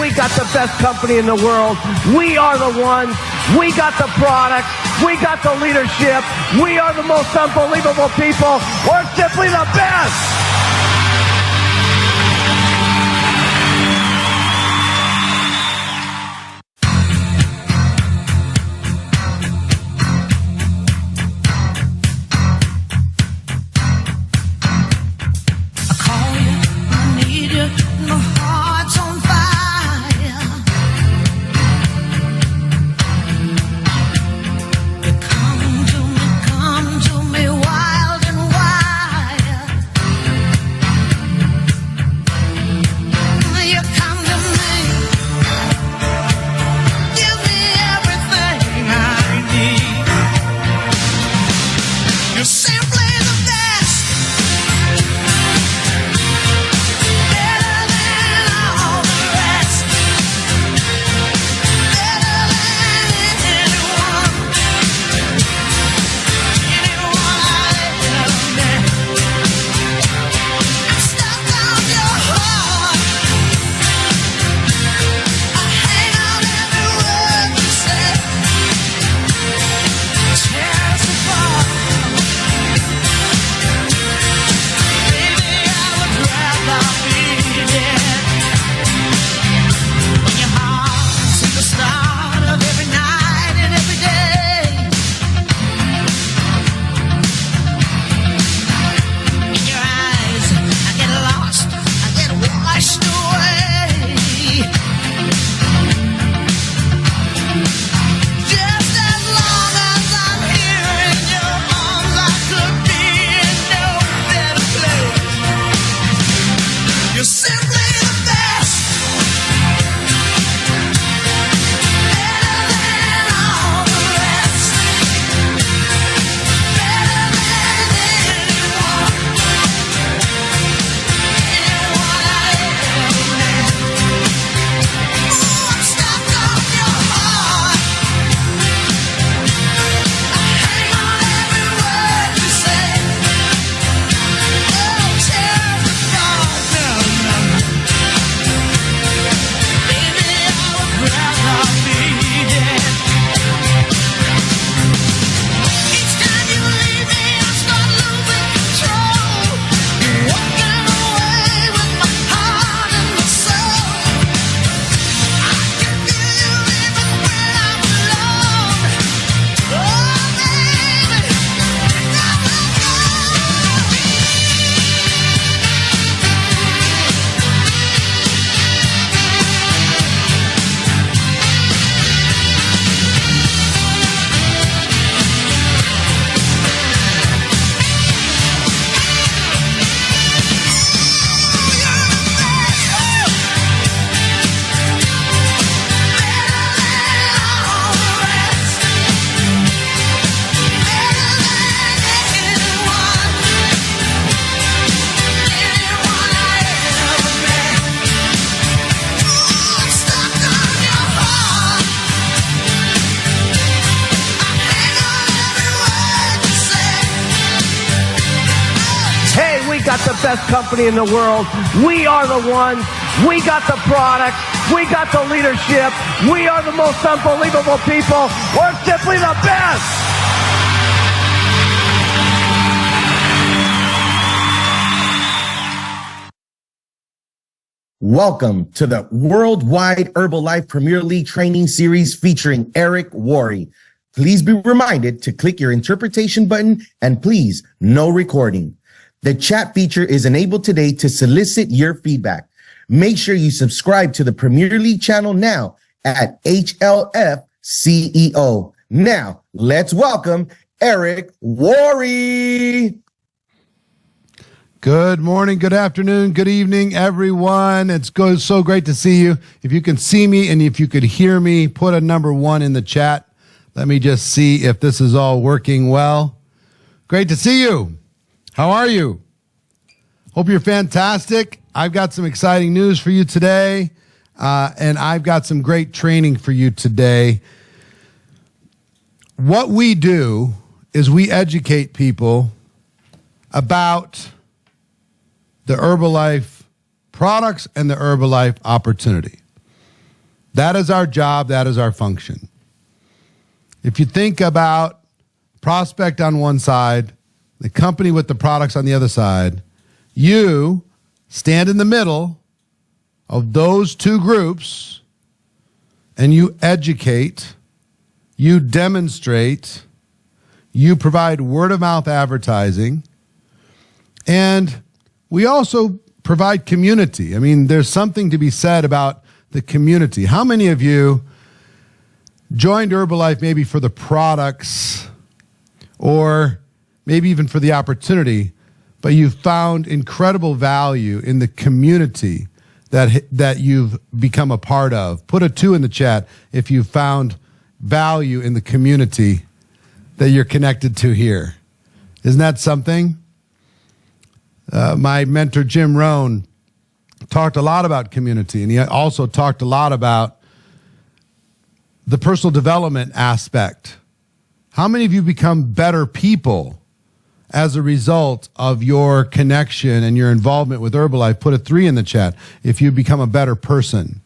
we got the best company in the world. We are the ones. We got the product. We got the leadership. We are the most unbelievable people. We're simply the best. got the best company in the world. We are the ones. We got the product. We got the leadership. We are the most unbelievable people. We're simply the best. Welcome to the Worldwide Herbalife Premier League Training Series featuring Eric Worre. Please be reminded to click your interpretation button and please, no recording. The chat feature is enabled today to solicit your feedback. Make sure you subscribe to the Premier League channel now at HLF CEO. Now, let's welcome Eric Worre. Good morning, good afternoon, good evening, everyone. It's so great to see you. If you can see me and if you could hear me, put a number 1 in the chat. Let me just see if this is all working well. Great to see you. How are you? Hope you're fantastic. I've got some exciting news for you today, and I've got some great training for you today. What we do is we educate people about the Herbalife products and the Herbalife opportunity. That is our job. That is our function. If you think about prospect on one side, the company with the products on the other side, you stand in the middle of those two groups and you educate, you demonstrate, you provide word-of-mouth advertising, and we also provide community. I mean, there's something to be said about the community. How many of you joined Herbalife maybe for the products or maybe even for the opportunity, but you found incredible value in the community that you've become a part of? Put a 2 in the chat if you found value in the community that you're connected to here. Isn't that something? My mentor, Jim Rohn, talked a lot about community, and he also talked a lot about the personal development aspect. How many of you become better people as a result of your connection and your involvement with Herbalife? Put a 3 in the chat if you become a better person.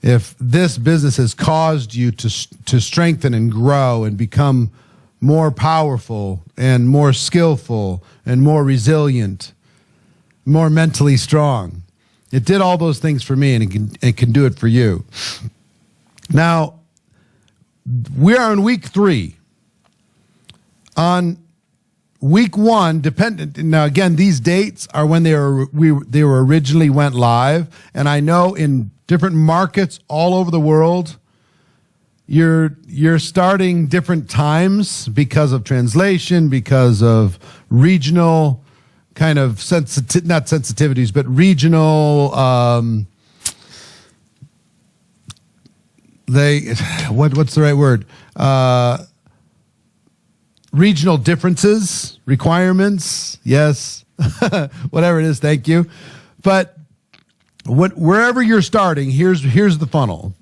If this business has caused you to strengthen and grow and become more powerful and more skillful and more resilient, more mentally strong. It did all those things for me, and it can do it for you. Now, we are in week 3. On week 1, now again, these dates are when they were originally went live, and I know in different markets all over the world, you're starting different times because of translation, because of regional kind of not sensitivities, but regional what's the right word? Regional differences, requirements, yes, whatever it is, thank you. But wherever you're starting, here's the funnel.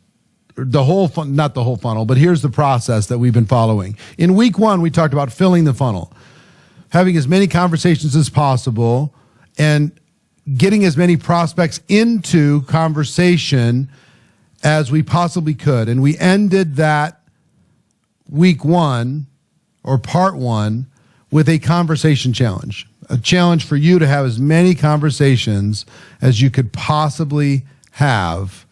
Not the whole funnel, but here's the process that we've been following. In week 1, we talked about filling the funnel, having as many conversations as possible, and getting as many prospects into conversation as we possibly could. And we ended that week 1, or part 1, with a conversation challenge. A challenge for you to have as many conversations as you could possibly have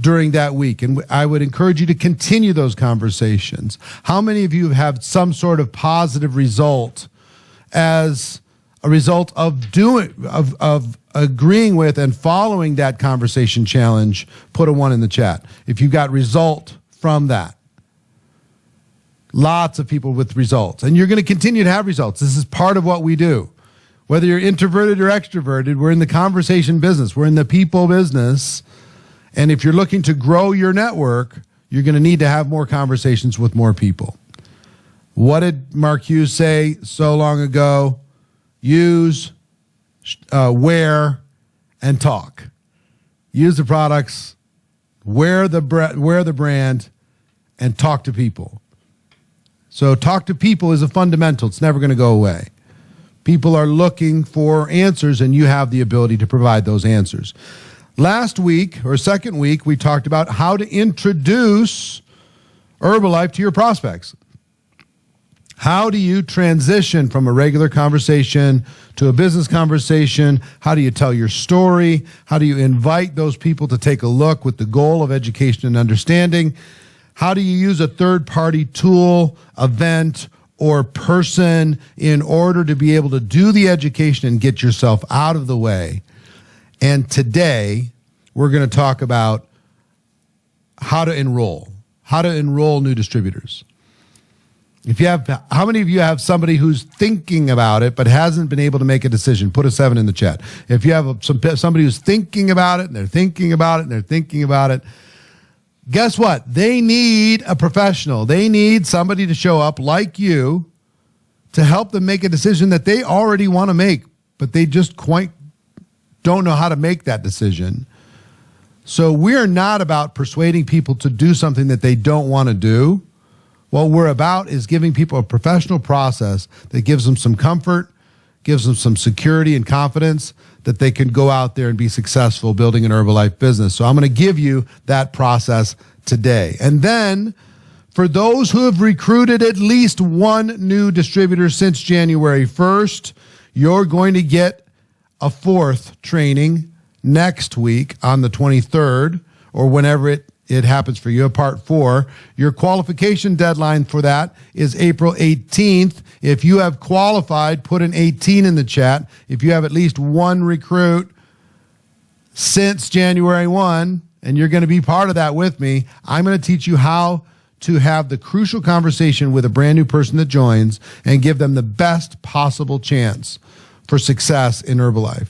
during that week. And I would encourage you to continue those conversations. How many of you have some sort of positive result as a result of agreeing with and following that conversation challenge? Put a 1 in the chat if you got result from that. Lots of people with results. And you're going to continue to have results. This is part of what we do. Whether you're introverted or extroverted, we're in the conversation business. We're in the people business. And if you're looking to grow your network, you're going to need to have more conversations with more people. What did Mark Hughes say so long ago? Use, wear, and talk. Use the products, wear the brand, and talk to people. So talk to people is a fundamental. It's never going to go away. People are looking for answers, and you have the ability to provide those answers. Last week, or second week, we talked about how to introduce Herbalife to your prospects. How do you transition from a regular conversation to a business conversation? How do you tell your story? How do you invite those people to take a look with the goal of education and understanding? How do you use a third-party tool, event, or person in order to be able to do the education and get yourself out of the way? And today, we're going to talk about how to enroll new distributors. How many of you have somebody who's thinking about it but hasn't been able to make a decision? Put a 7 in the chat. If you have somebody who's thinking about it, and they're thinking about it, and they're thinking about it, guess what? They need a professional. They need somebody to show up like you to help them make a decision that they already want to make, but they just quite don't know how to make that decision. So we're not about persuading people to do something that they don't want to do. What we're about is giving people a professional process that gives them some comfort, gives them some security and confidence that they can go out there and be successful building an Herbalife business. So I'm going to give you that process today. And then for those who have recruited at least one new distributor since January 1st, you're going to get a fourth training next week on the 23rd or whenever it happens for you, part 4. Your qualification deadline for that is April 18th. If you have qualified, put an 18 in the chat. If you have at least one recruit since January 1, and you're going to be part of that with me, I'm going to teach you how to have the crucial conversation with a brand new person that joins and give them the best possible chance for success in Herbalife.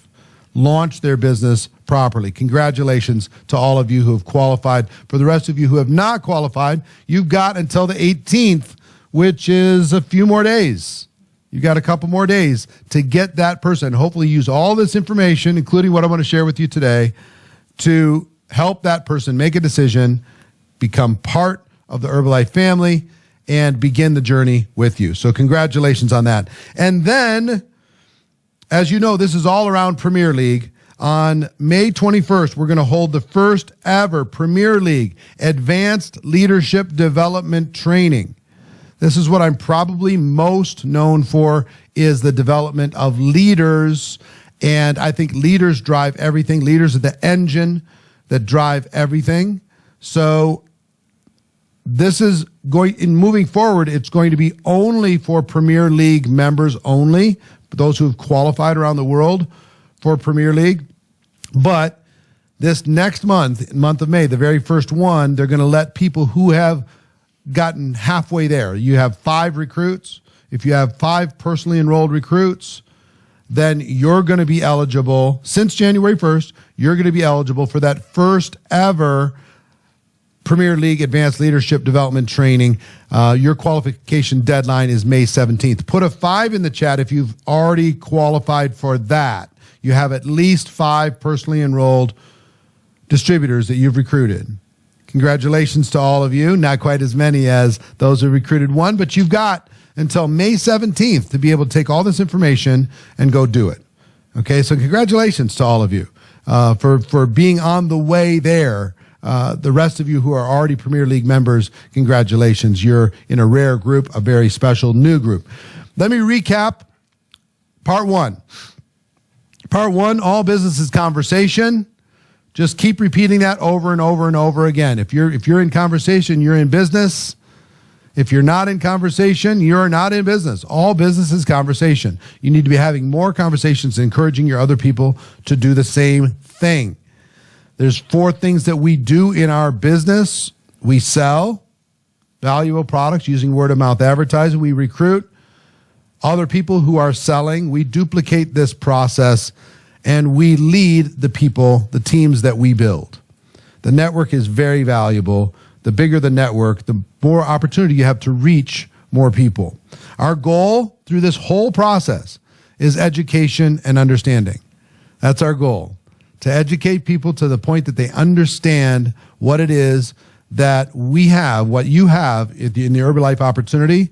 Launch their business properly. Congratulations to all of you who have qualified. For the rest of you who have not qualified, you've got until the 18th, which is a few more days. You got a couple more days to get that person. Hopefully use all this information, including what I'm going to share with you today, to help that person make a decision, become part of the Herbalife family, and begin the journey with you. So congratulations on that. And then, as you know, this is all around Premier League. On May 21st, we're going to hold the first ever Premier League Advanced Leadership Development Training. This is what I'm probably most known for, is the development of leaders. And I think leaders drive everything. Leaders are the engine that drive everything. So this is going, in moving forward, it's going to be only for Premier League members only, those who have qualified around the world for Premier League. But this next month of May, the very first one, they're going to let people who have gotten halfway there. You have 5 recruits. If you have 5 personally enrolled recruits, then you're going to be eligible. Since January 1st, you're going to be eligible for that first ever Premier League Advanced Leadership Development Training. Your qualification deadline is May 17th. Put a 5 in the chat if you've already qualified for that. You have at least 5 personally enrolled distributors that you've recruited. Congratulations to all of you. Not quite as many as those who recruited 1, but you've got until May 17th to be able to take all this information and go do it. Okay, so congratulations to all of you for being on the way there. The rest of you who are already Premier League members, congratulations. You're in a rare group, a very special new group. Let me recap part 1. Part 1, all business is conversation. Just keep repeating that over and over and over again. If you're in conversation, you're in business. If you're not in conversation, you're not in business. All business is conversation. You need to be having more conversations, encouraging your other people to do the same thing. There's 4 things that we do in our business. We sell valuable products using word-of-mouth advertising. We recruit other people who are selling. We duplicate this process, and we lead the people, the teams that we build. The network is very valuable. The bigger the network, the more opportunity you have to reach more people. Our goal through this whole process is education and understanding. That's our goal. To educate people to the point that they understand what it is that we have, what you have in the Herbalife opportunity.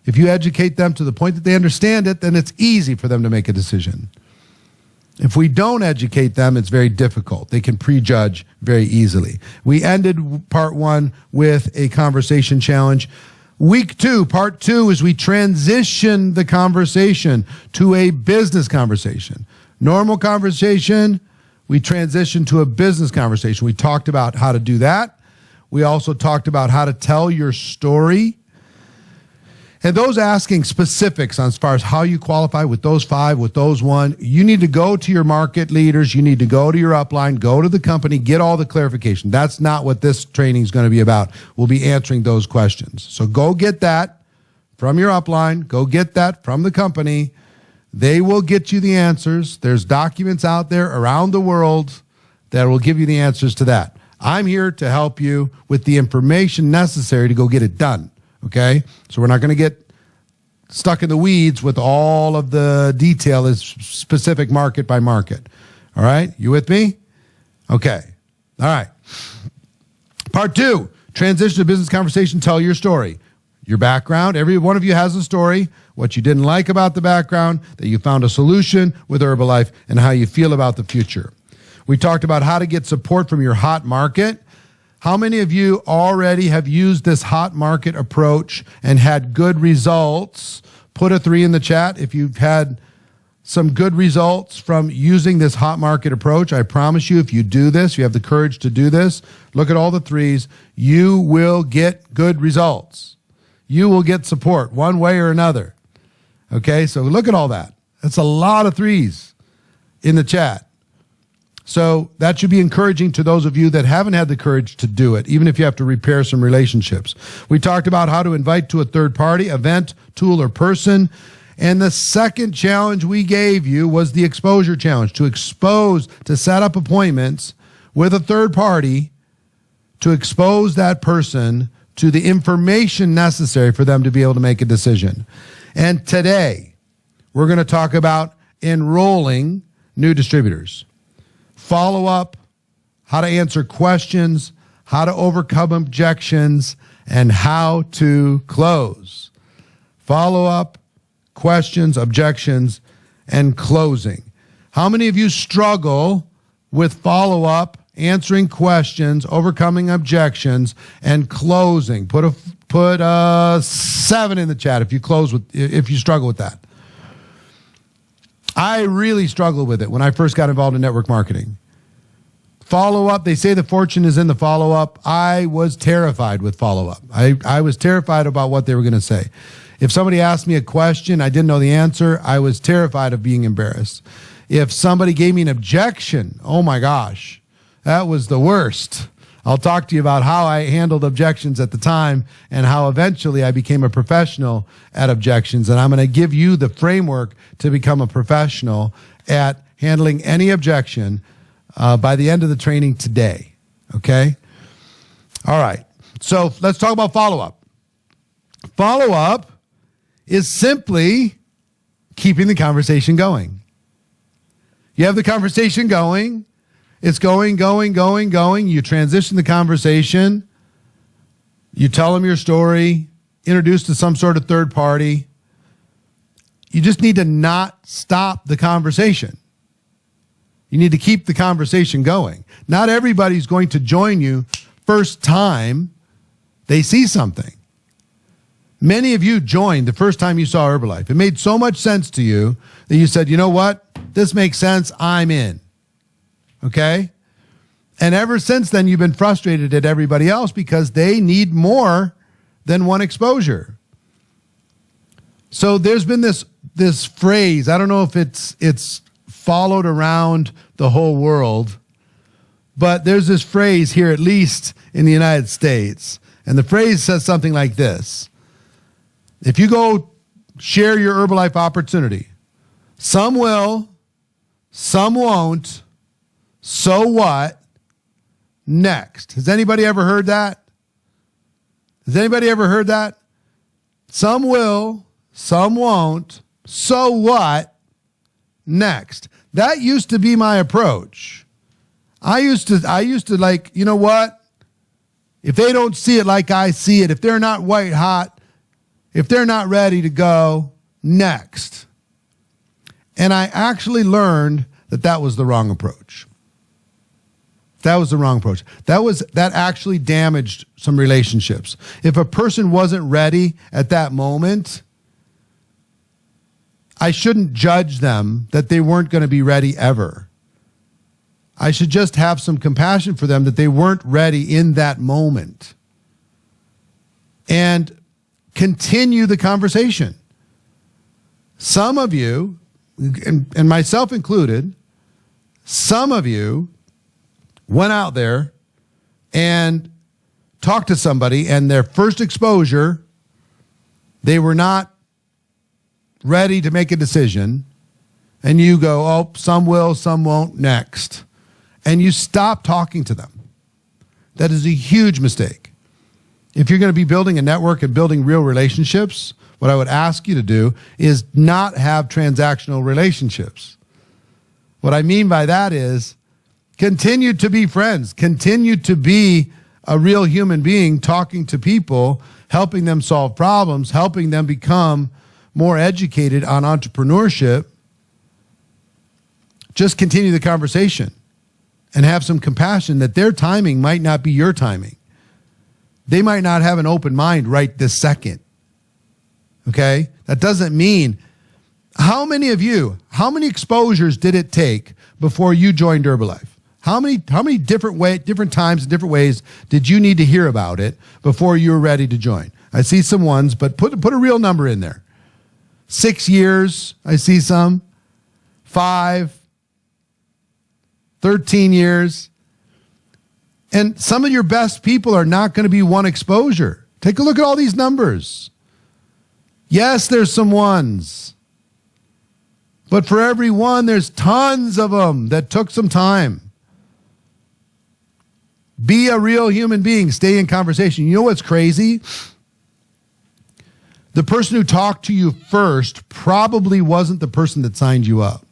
If you educate them to the point that they understand it, then it's easy for them to make a decision. If we don't educate them, it's very difficult. They can prejudge very easily. We ended part 1 with a conversation challenge. Week 2, part 2, is we transition the conversation to a business conversation. Normal conversation, we transition to a business conversation. We talked about how to do that. We also talked about how to tell your story. And those asking specifics on as far as how you qualify with those 5, with those 1, you need to go to your market leaders. You need to go to your upline, go to the company, get all the clarification. That's not what this training is going to be about. We'll be answering those questions. So go get that from your upline. Go get that from the company. They will get you the answers. There's documents out there around the world that will give you the answers to that. I'm here to help you with the information necessary to go get it done. Okay? So we're not going to get stuck in the weeds with all of the detail as specific market by market. All right? You with me? Okay. All right. Part 2, transition to business conversation, tell your story. your background. Every one of you has a story, what you didn't like about the background, that you found a solution with Herbalife, and how you feel about the future. We talked about how to get support from your hot market. How many of you already have used this hot market approach and had good results? Put a 3 in the chat if you've had some good results from using this hot market approach. I promise you, if you do this, you have the courage to do this, look at all the 3s, you will get good results. You will get support one way or another. Okay, so look at all that. That's a lot of 3s in the chat. So that should be encouraging to those of you that haven't had the courage to do it, even if you have to repair some relationships. We talked about how to invite to a third party, event, tool, or person. And the second challenge we gave you was the exposure challenge, to set up appointments with a third party to expose that person to the information necessary for them to be able to make a decision. And today, we're going to talk about enrolling new distributors. Follow up, how to answer questions, how to overcome objections, and how to close. Follow up, questions, objections, and closing. How many of you struggle with follow up, answering questions, overcoming objections, and closing? Put a 7 in the chat if you struggle with that. I really struggled with it when I first got involved in network marketing. Follow-up, they say the fortune is in the follow-up. I was terrified with follow-up. I was terrified about what they were going to say. If somebody asked me a question, I didn't know the answer, I was terrified of being embarrassed. If somebody gave me an objection, oh my gosh, that was the worst. I'll talk to you about how I handled objections at the time and how eventually I became a professional at objections. And I'm going to give you the framework to become a professional at handling any objection by the end of the training today. Okay? All right. So let's talk about follow-up. Follow-up is simply keeping the conversation going. You have the conversation going. It's going. You transition the conversation. You tell them your story, introduce to some sort of third party. You just need to not stop the conversation. You need to keep the conversation going. Not everybody's going to join you first time they see something. Many of you joined the first time you saw Herbalife. It made so much sense to you that you said, you know what? This makes sense. I'm in. Okay? And ever since then, you've been frustrated at everybody else because they need more than one exposure. So there's been this phrase, I don't know if it's followed around the whole world, but there's this phrase here, at least in the United States, and the phrase says something like this. If you go share your Herbalife opportunity, some will, some won't, so what? Next. Has anybody ever heard that? Has anybody ever heard that? Some will, some won't, so what? Next. That used to be my approach. I used to like, you know what? If they don't see it like I see it, if they're not white hot, if they're not ready to go, next. And I actually learned that was the wrong approach. That was the wrong approach. That actually damaged some relationships. If a person wasn't ready at that moment, I shouldn't judge them that they weren't going to be ready ever. I should just have some compassion for them that they weren't ready in that moment. And continue the conversation. Some of you, and myself included, some of you went out there and talked to somebody, and their first exposure, they were not ready to make a decision, and you go, oh, some will, some won't, next. And you stop talking to them. That is a huge mistake. If you're going to be building a network and building real relationships, what I would ask you to do is not have transactional relationships. What I mean by that is continue to be friends, continue to be a real human being talking to people, helping them solve problems, helping them become more educated on entrepreneurship, just continue the conversation and have some compassion that their timing might not be your timing. They might not have an open mind right this second. Okay? That doesn't mean, how many exposures did it take before you joined Herbalife? How many different times, different ways did you need to hear about it before you were ready to join? I see some ones, but put a real number in there. 6 years, I see some. 5, 13 years. And some of your best people are not going to be one exposure. Take a look at all these numbers. Yes, there's some ones. But for every one, there's tons of them that took some time. Be a real human being. Stay in conversation. You know what's crazy? The person who talked to you first probably wasn't the person that signed you up.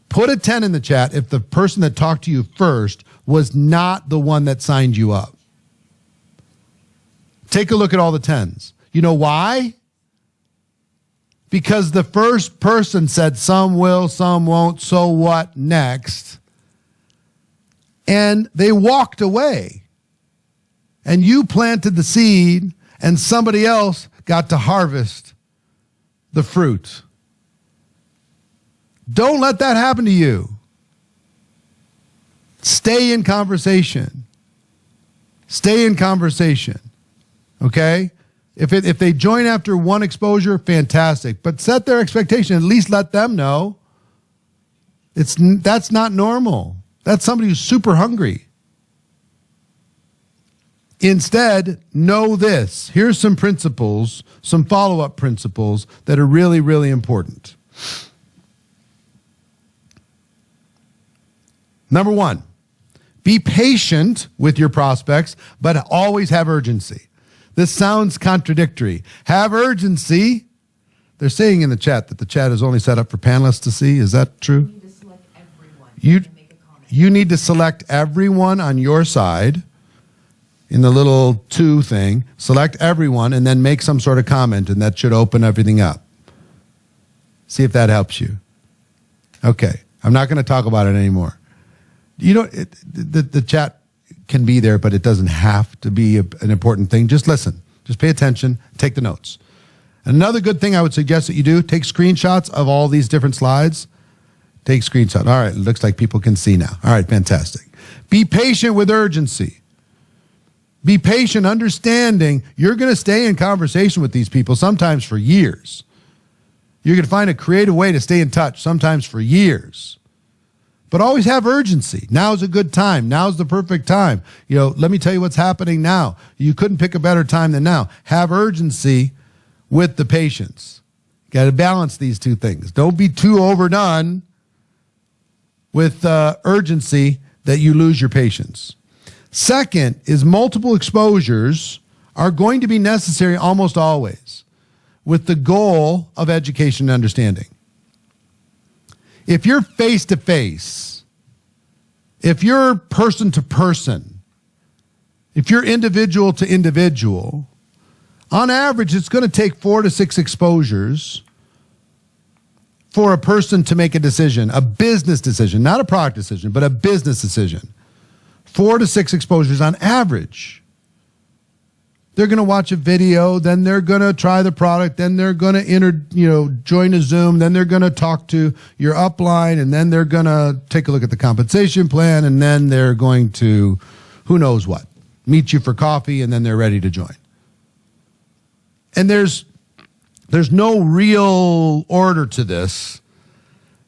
Put a 10 in the chat if the person that talked to you first was not the one that signed you up. Take a look at all the 10s. You know why? Because the first person said some will, some won't, so what next? And they walked away. And you planted the seed, and somebody else got to harvest the fruit. Don't let that happen to you. Stay in conversation. Stay in conversation. Okay? If they join after one exposure, fantastic. But set their expectation. At least let them know. That's not normal. That's somebody who's super hungry. Instead, know this. Here's some principles, some follow-up principles that are really, really important. Number 1, be patient with your prospects, but always have urgency. This sounds contradictory. Have urgency. They're saying in the chat that the chat is only set up for panelists to see. Is that true? You need to select everyone. You need to select everyone on your side in the little 2 thing. Select everyone and then make some sort of comment, and that should open everything up. See if that helps you. Okay. I'm not going to talk about it anymore. You know, the chat can be there, but it doesn't have to be an important thing. Just listen. Just pay attention. Take the notes. Another good thing I would suggest that you do, take screenshots of all these different slides. Take screenshots. All right, it looks like people can see now. All right, fantastic. Be patient with urgency. Be patient, understanding you're going to stay in conversation with these people sometimes for years. You're going to find a creative way to stay in touch sometimes for years. But always have urgency. Now's a good time. Now's the perfect time. You know, let me tell you what's happening now. You couldn't pick a better time than now. Have urgency with the patience. Got to balance these 2 things. Don't be too overdone with urgency that you lose your patience. Second is multiple exposures are going to be necessary almost always with the goal of education and understanding. If you're face-to-face, if you're person-to-person, if you're individual to individual, on average, it's going to take 4 to 6 exposures for a person to make a decision, a business decision, not a product decision, but a business decision. 4 to 6 exposures on average. They're going to watch a video, then they're going to try the product, then they're going to join a Zoom, then they're going to talk to your upline, and then they're going to take a look at the compensation plan, and then they're going to, who knows what, meet you for coffee, and then they're ready to join. And there's no real order to this.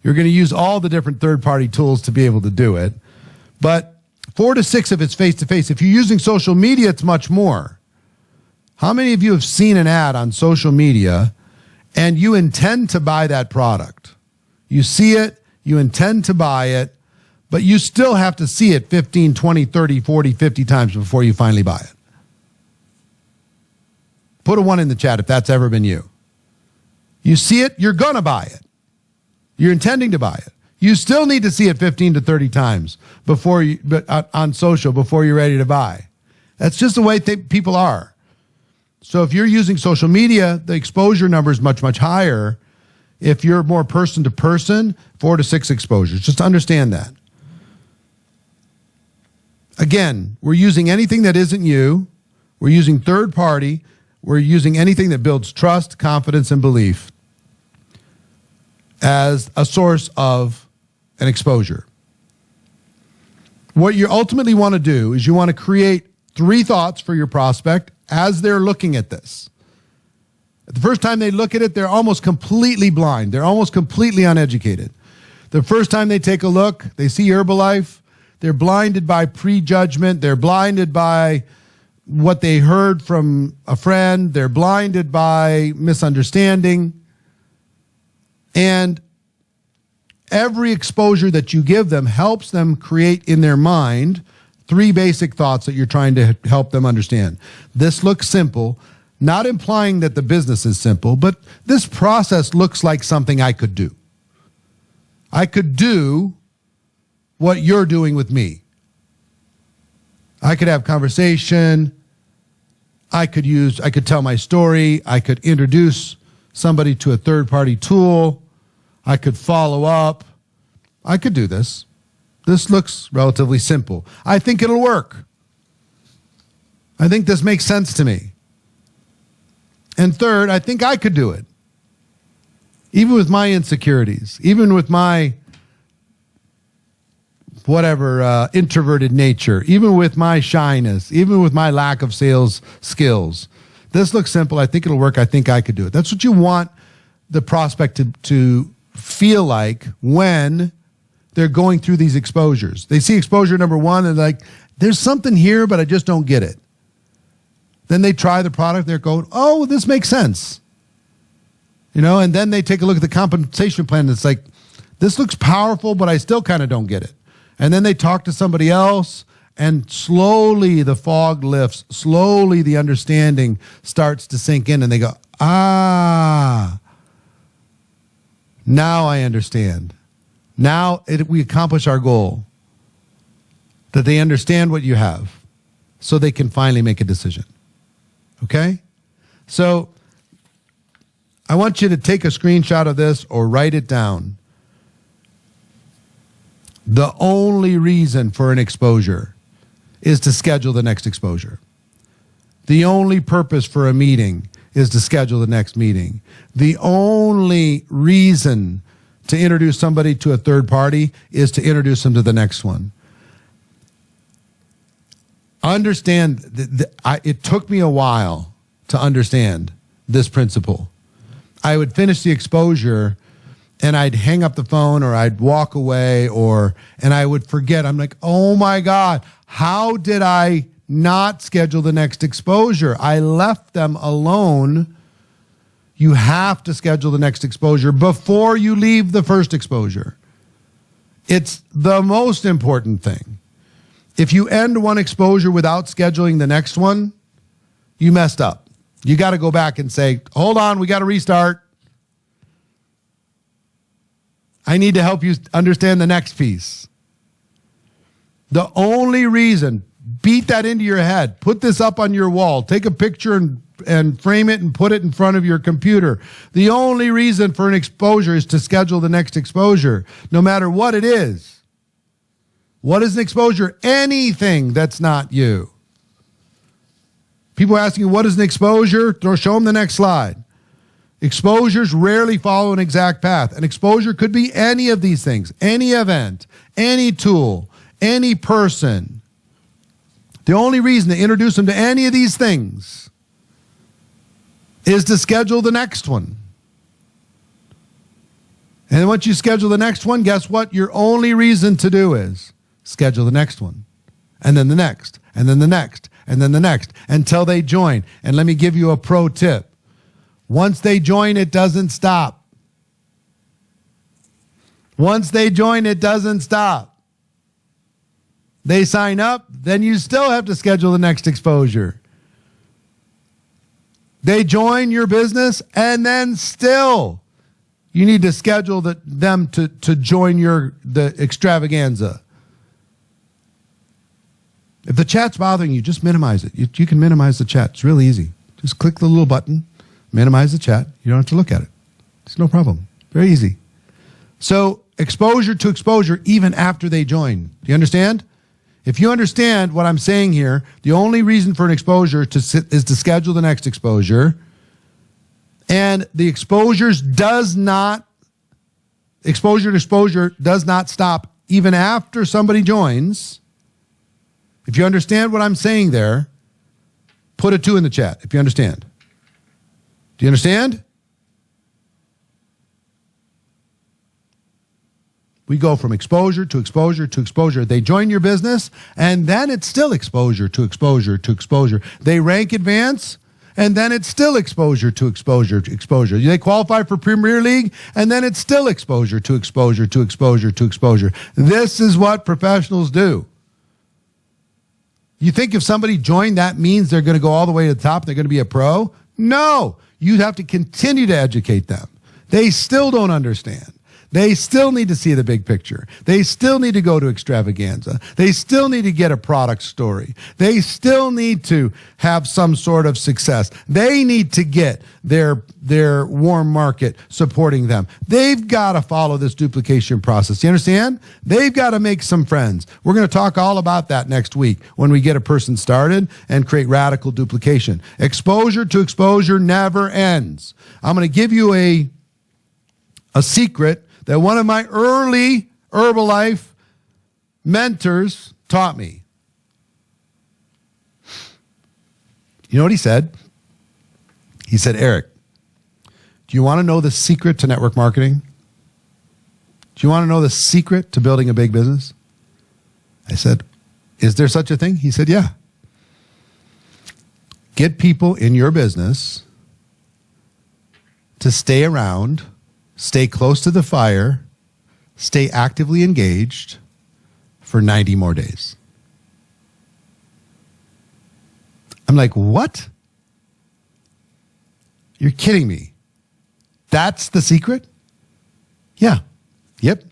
You're going to use all the different third-party tools to be able to do it. But 4 to 6 if it's face-to-face. If you're using social media, it's much more. How many of you have seen an ad on social media and you intend to buy that product? You see it, you intend to buy it, but you still have to see it 15, 20, 30, 40, 50 times before you finally buy it. Put a 1 in the chat if that's ever been you. You see it, you're going to buy it. You're intending to buy it. You still need to see it 15 to 30 times on social before you're ready to buy. That's just the way people are. So if you're using social media, the exposure number is much, much higher. If you're more person to person, 4 to 6 exposures. Just understand that. Again, we're using anything that isn't you. We're using third party. We're using anything that builds trust, confidence, and belief as a source of an exposure. What you ultimately want to do is you want to create 3 thoughts for your prospect as they're looking at this. The first time they look at it, they're almost completely blind. They're almost completely uneducated. The first time they take a look, they see Herbalife, they're blinded by prejudgment. They're blinded by what they heard from a friend. They're blinded by misunderstanding. And every exposure that you give them helps them create in their mind 3 basic thoughts that you're trying to help them understand. This looks simple, not implying that the business is simple, but this process looks like something I could do. I could do what you're doing with me. I could have conversation. I could tell my story. I could introduce somebody to a third-party tool. I could follow up. I could do this. This looks relatively simple. I think it'll work. I think this makes sense to me. And third, I think I could do it. Even with my insecurities, even with my introverted nature, even with my shyness, even with my lack of sales skills. This looks simple. I think it'll work. I think I could do it. That's what you want the prospect to feel like when they're going through these exposures. They see exposure number 1 and like, there's something here, but I just don't get it. Then they try the product. They're going, oh, this makes sense. And then they take a look at the compensation plan. And it's like, this looks powerful, but I still kind of don't get it. And then they talk to somebody else, and slowly the fog lifts. Slowly the understanding starts to sink in, and they go, now I understand. Now we accomplish our goal. That they understand what you have, so they can finally make a decision. Okay? So I want you to take a screenshot of this or write it down. The only reason for an exposure is to schedule the next exposure. The only purpose for a meeting is to schedule the next meeting. The only reason to introduce somebody to a third party is to introduce them to the next one. Understand, it took me a while to understand this principle. I would finish the exposure and I'd hang up the phone or I'd walk away and I would forget. I'm like, oh my God, how did I not schedule the next exposure? I left them alone. You have to schedule the next exposure before you leave the first exposure. It's the most important thing. If you end one exposure without scheduling the next one, you messed up. You got to go back and say, hold on, we got to restart. I need to help you understand the next piece. The only reason, beat that into your head, put this up on your wall, take a picture and frame it and put it in front of your computer. The only reason for an exposure is to schedule the next exposure, no matter what it is. What is an exposure? Anything that's not you. People are asking you, what is an exposure? Show them the next slide. Exposures rarely follow an exact path. An exposure could be any of these things, any event, any tool, any person. The only reason to introduce them to any of these things is to schedule the next one. And once you schedule the next one, guess what? Your only reason to do is schedule the next one, and then the next, and then the next, and then the next, until they join. And let me give you a pro tip. Once they join, it doesn't stop. Once they join, it doesn't stop. They sign up, then you still have to schedule the next exposure. They join your business, and then still You need to schedule them to join the extravaganza. If the chat's bothering you, just minimize it. You can minimize the chat. It's really easy. Just click the little button, minimize the chat. You don't have to look at it. It's no problem. Very easy. So exposure to exposure even after they join. Do you understand? If you understand what I'm saying here, the only reason for an exposure is to schedule the next exposure. And the exposure to exposure does not stop even after somebody joins. If you understand what I'm saying there, put a 2 in the chat if you understand. Do you understand? We go from exposure to exposure to exposure. They join your business, and then it's still exposure to exposure to exposure. They rank advance, and then it's still exposure to exposure to exposure. They qualify for Premier League, and then it's still exposure to exposure to exposure to exposure. This is what professionals do. You think if somebody joined, that means they're going to go all the way to the top, they're going to be a pro? No. You have to continue to educate them. They still don't understand. They still need to see the big picture. They still need to go to extravaganza. They still need to get a product story. They still need to have some sort of success. They need to get their warm market supporting them. They've got to follow this duplication process. You understand? They've got to make some friends. We're going to talk all about that next week when we get a person started and create radical duplication. Exposure to exposure never ends. I'm going to give you a secret that one of my early Herbalife mentors taught me. You know what he said? He said, Eric, do you want to know the secret to network marketing? Do you want to know the secret to building a big business? I said, is there such a thing? He said, yeah. Get people in your business to stay around, stay close to the fire, stay actively engaged for 90 more days. I'm like, what? You're kidding me. That's the secret? Yeah. Yep.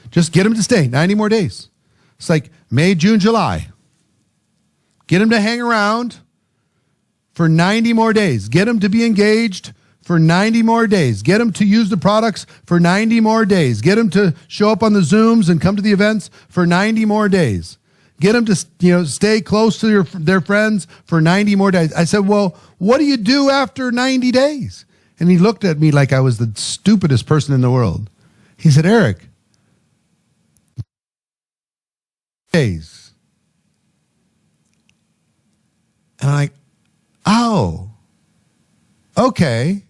Just get them to stay 90 more days. It's like May, June, July. Get them to hang around for 90 more days. Get them to be engaged for 90 more days. Get them to use the products for 90 more days. Get them to show up on the Zooms and come to the events for 90 more days. Get them to stay close to their friends for 90 more days. I said, well, what do you do after 90 days? And he looked at me like I was the stupidest person in the world. He said, Eric, days. And I'm like, oh, okay.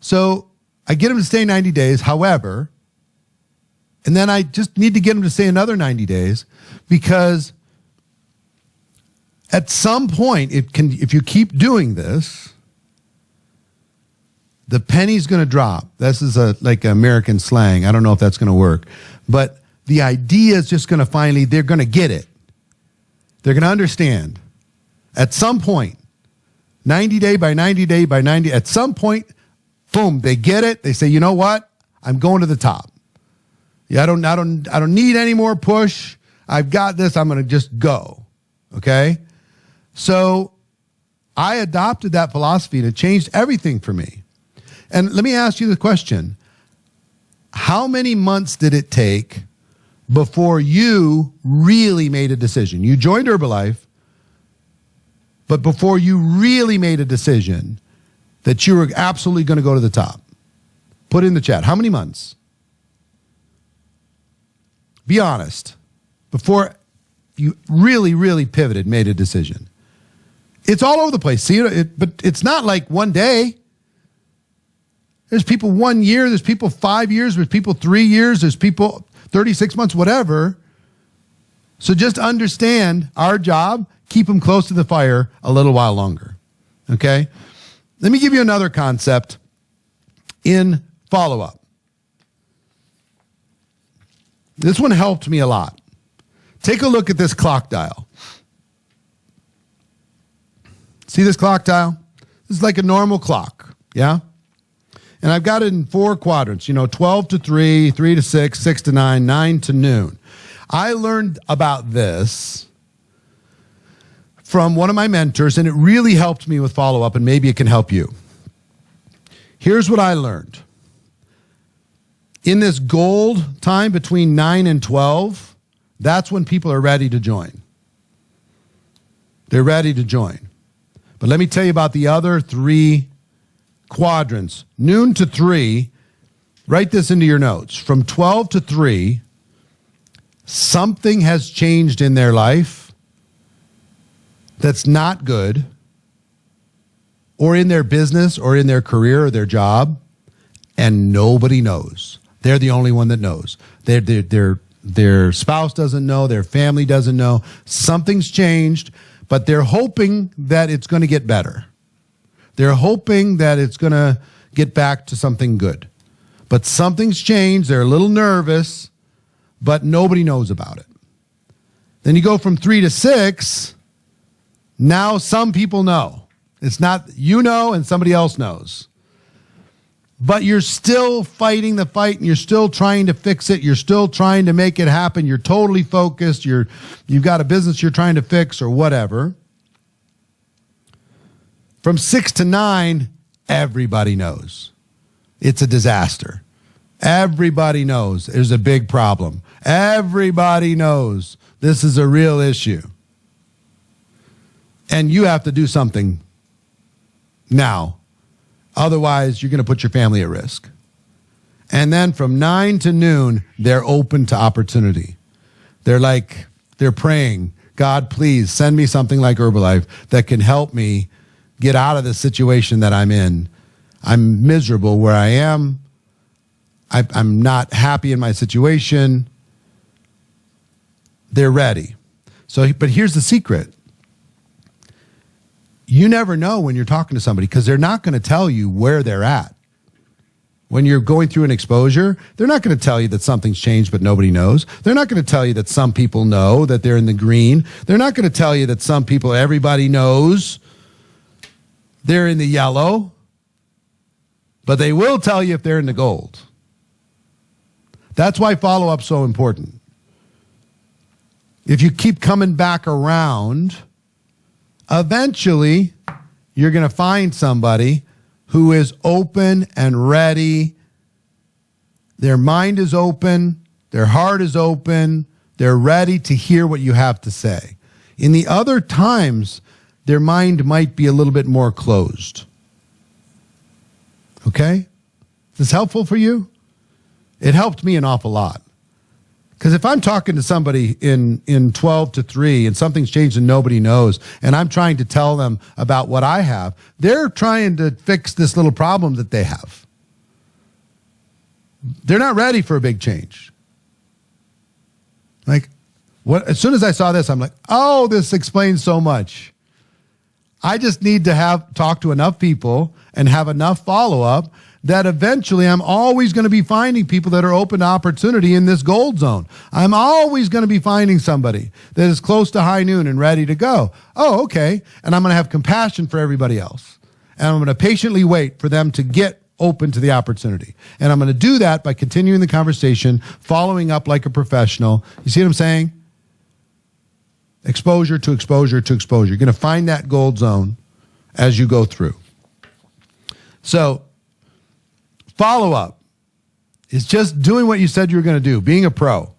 So I get him to stay 90 days, however, and then I just need to get him to stay another 90 days because at some point, if you keep doing this, the penny's going to drop. This is like American slang. I don't know if that's going to work. But the idea is just going to they're going to get it. They're going to understand. At some point, 90 day by 90 day by 90, at some point, boom, they get it. They say, you know what? I'm going to the top. Yeah, I don't need any more push. I've got this. I'm going to just go. Okay? So I adopted that philosophy and it changed everything for me. And let me ask you the question. How many months did it take before you really made a decision? You joined Herbalife, but before you really made a decision that you were absolutely going to go to the top. Put in the chat. How many months? Be honest. Before you really, really pivoted, made a decision. It's all over the place. See, but it's not like one day. There's people 1 year, there's people 5 years, there's people 3 years, there's people 36 months, whatever. So just understand our job, keep them close to the fire a little while longer. Okay? Let me give you another concept in follow-up. This one helped me a lot. Take a look at this clock dial. See this clock dial? This is like a normal clock, yeah? And I've got it in 4 quadrants, 12 to 3, 3 to 6, 6 to 9, 9 to noon. I learned about this from one of my mentors, and it really helped me with follow-up, and maybe it can help you. Here's what I learned. In this gold time between 9 and 12, that's when people are ready to join. They're ready to join. But let me tell you about the other 3 quadrants. Noon to 3, write this into your notes. From 12 to 3, something has changed in their life that's not good, or in their business, or in their career, or their job, and nobody knows. They're the only one that knows. Their spouse doesn't know, their family doesn't know. Something's changed, but they're hoping that it's going to get better. They're hoping that it's going to get back to something good. But something's changed. They're a little nervous, but nobody knows about it. Then you go from 3 to 6. Now some people know. It's not you know and somebody else knows. But you're still fighting the fight, and you're still trying to fix it. You're still trying to make it happen. You're totally focused. You've got a business you're trying to fix or whatever. From 6 to 9, everybody knows. It's a disaster. Everybody knows there's a big problem. Everybody knows this is a real issue. And you have to do something now. Otherwise, you're going to put your family at risk. And then from 9 to noon, they're open to opportunity. They're praying, God, please send me something like Herbalife that can help me get out of the situation that I'm in. I'm miserable where I am. I'm not happy in my situation. They're ready. But here's the secret. You never know when you're talking to somebody, because they're not going to tell you where they're at. When you're going through an exposure, they're not going to tell you that something's changed but nobody knows. They're not going to tell you that some people know that they're in the green. They're not going to tell you that some people, everybody knows they're in the yellow. But they will tell you if they're in the gold. That's why follow-up's so important. If you keep coming back around, eventually, you're going to find somebody who is open and ready. Their mind is open. Their heart is open. They're ready to hear what you have to say. In the other times, their mind might be a little bit more closed. Okay? Is this helpful for you? It helped me an awful lot. Because if I'm talking to somebody in 12 to 3 and something's changed and nobody knows, and I'm trying to tell them about what I have, they're trying to fix this little problem that they have. They're not ready for a big change. As soon as I saw this, I'm like, oh, this explains so much. I just need to talk to enough people and have enough follow-up that eventually I'm always going to be finding people that are open to opportunity in this gold zone. I'm always going to be finding somebody that is close to high noon and ready to go. Oh, okay. And I'm going to have compassion for everybody else. And I'm going to patiently wait for them to get open to the opportunity. And I'm going to do that by continuing the conversation, following up like a professional. You see what I'm saying? Exposure to exposure to exposure. You're going to find that gold zone as you go through. So, follow-up is just doing what you said you were going to do, being a pro.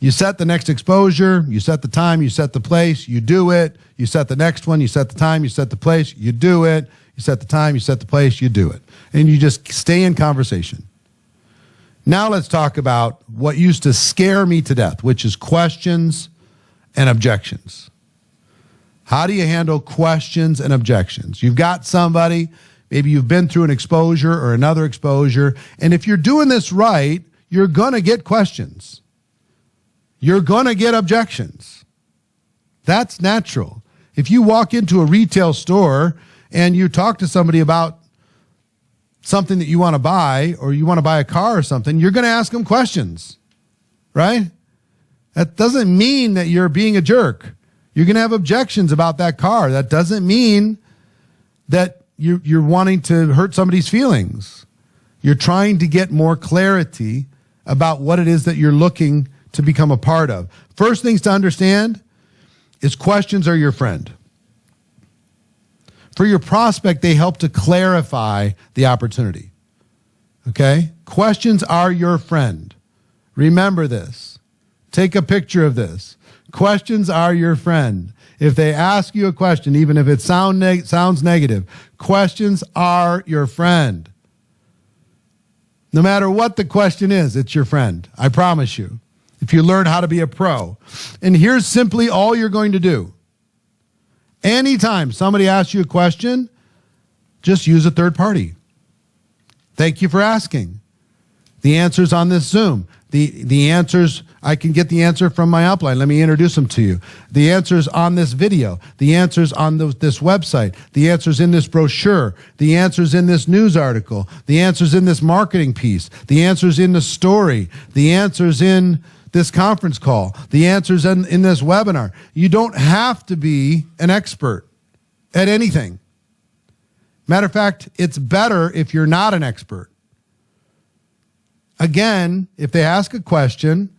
You set the next exposure, you set the time, you set the place, you do it. You set the next one, you set the time, you set the place, you do it. You set the time, you set the place, you do it. And you just stay in conversation. Now let's talk about what used to scare me to death, which is questions and objections. How do you handle questions and objections? You've got somebody. Maybe you've been through an exposure or another exposure. And if you're doing this right, you're going to get questions. You're going to get objections. That's natural. If you walk into a retail store and you talk to somebody about something that you want to buy, or you want to buy a car or something, you're going to ask them questions, right? That doesn't mean that you're being a jerk. You're going to have objections about that car. That doesn't mean that you're wanting to hurt somebody's feelings. You're trying to get more clarity about what it is that you're looking to become a part of. First things to understand is questions are your friend. For your prospect, they help to clarify the opportunity. Okay? Questions are your friend. Remember this. Take a picture of this. Questions are your friend. If they ask you a question, even if it sounds negative, questions are your friend. No matter what the question is, it's your friend. I promise you. If you learn how to be a pro. And here's simply all you're going to do. Anytime somebody asks you a question, just use a third party. Thank you for asking. The answer's on this Zoom. The answers, I can get the answer from my upline. Let me introduce them to you. The answer's on this video. The answer's on this website. The answer's in this brochure. The answer's in this news article. The answer's in this marketing piece. The answer's in the story. The answer's in this conference call. The answer's in this webinar. You don't have to be an expert at anything. Matter of fact, it's better if you're not an expert. Again, if they ask a question,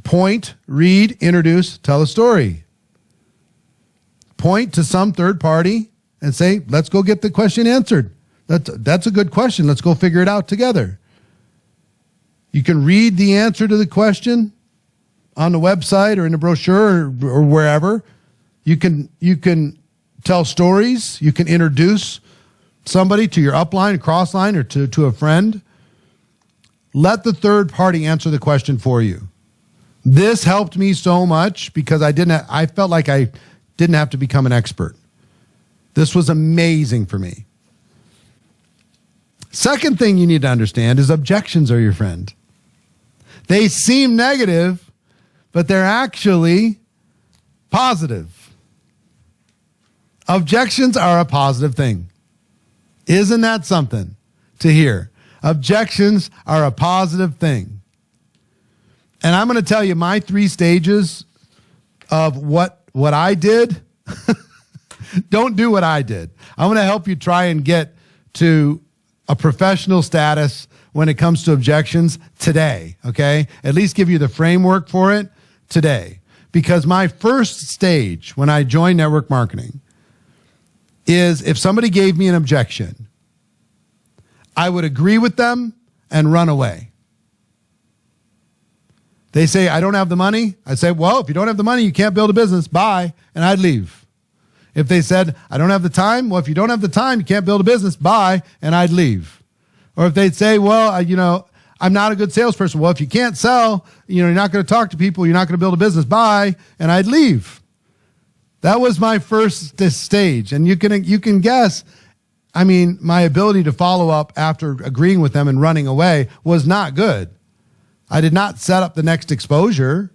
point, read, introduce, tell a story. Point to some third party and say, let's go get the question answered. That's a good question. Let's go figure it out together. You can read the answer to the question on the website or in the brochure or wherever. You can tell stories. You can introduce somebody to your upline, crossline, or to a friend. Let the third party answer the question for you. This helped me so much because I felt like I didn't have to become an expert. This was amazing for me. Second thing you need to understand is objections are your friend. They seem negative, but they're actually positive. Objections are a positive thing. Isn't that something to hear? Objections are a positive thing. And I'm going to tell you my 3 stages of what I did. Don't do what I did. I'm going to help you try and get to a professional status when it comes to objections today, okay? At least give you the framework for it today. Because my first stage when I joined network marketing is if somebody gave me an objection, I would agree with them and run away. They say, I don't have the money. I'd say, well, if you don't have the money, you can't build a business. Bye. And I'd leave. If they said, I don't have the time. Well, if you don't have the time, you can't build a business. Bye. And I'd leave. Or if they'd say, well, I'm not a good salesperson. Well, if you can't sell, you're not going to talk to people. You're not going to build a business. Bye. And I'd leave. That was my first stage. And you can guess, my ability to follow up after agreeing with them and running away was not good. I did not set up the next exposure.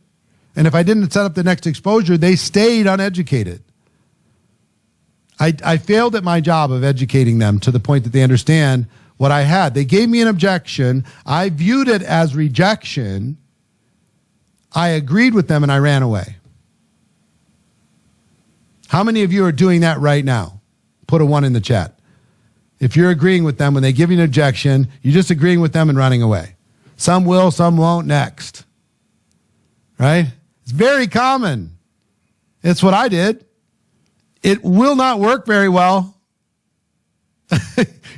And if I didn't set up the next exposure, they stayed uneducated. I failed at my job of educating them to the point that they understand what I had. They gave me an objection. I viewed it as rejection. I agreed with them and I ran away. How many of you are doing that right now? Put a 1 in the chat. If you're agreeing with them when they give you an objection, you're just agreeing with them and running away. Some will, some won't. Next. Right? It's very common. It's what I did. It will not work very well.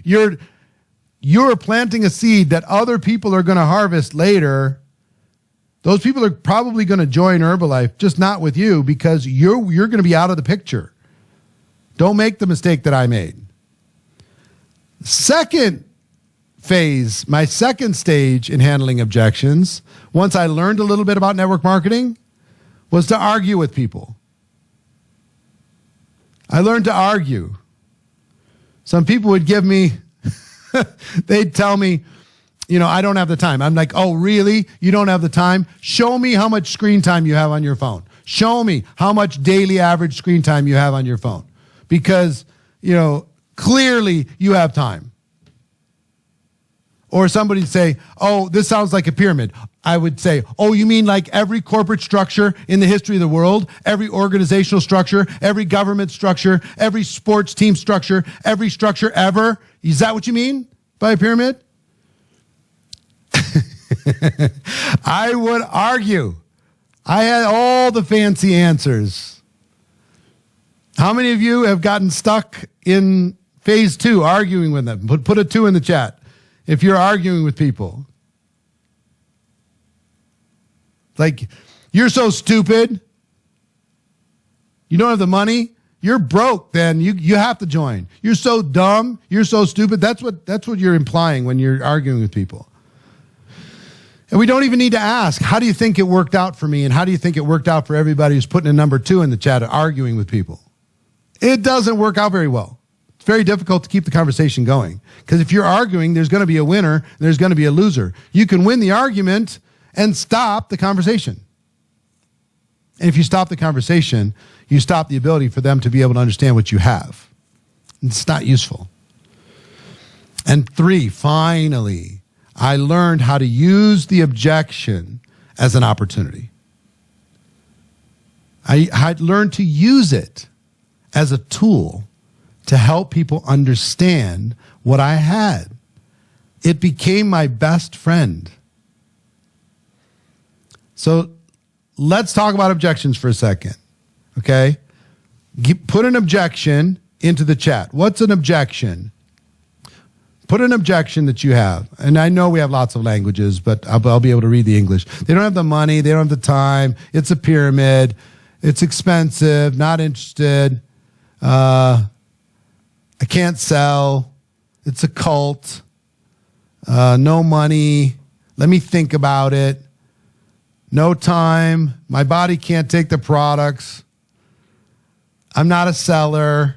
You're planting a seed that other people are going to harvest later. Those people are probably going to join Herbalife, just not with you, because you're going to be out of the picture. Don't make the mistake that I made. Second phase, my second stage in handling objections, once I learned a little bit about network marketing, was to argue with people. I learned to argue. Some people would give me, they'd tell me, I don't have the time. I'm like, oh, really? You don't have the time? Show me how much screen time you have on your phone. Show me how much daily average screen time you have on your phone. Because, clearly you have time. Or somebody say, oh, this sounds like a pyramid. I would say, oh, you mean like every corporate structure in the history of the world, every organizational structure, every government structure, every sports team structure, every structure ever? Is that what you mean by a pyramid? I would argue. I had all the fancy answers. How many of you have gotten stuck in phase 2 arguing with them? Put a 2 in the chat if you're arguing with people. Like, you're so stupid. You don't have the money. You're broke, then you have to join. You're so dumb. You're so stupid. That's what you're implying when you're arguing with people. And we don't even need to ask, how do you think it worked out for me? And how do you think it worked out for everybody who's putting a number 2 in the chat arguing with people? It doesn't work out very well. It's very difficult to keep the conversation going. Because if you're arguing, there's going to be a winner, and there's going to be a loser. You can win the argument and stop the conversation. And if you stop the conversation, you stop the ability for them to be able to understand what you have. It's not useful. And 3, finally, I learned how to use the objection as an opportunity. I learned to use it as a tool to help people understand what I had. It became my best friend. So let's talk about objections for a second, okay? Put an objection into the chat. What's an objection? Put an objection that you have. And I know we have lots of languages, but I'll be able to read the English. They don't have the money. They don't have the time. It's a pyramid. It's expensive. Not interested. I can't sell. It's a cult. No money. Let me think about it. No time. My body can't take the products. I'm not a seller.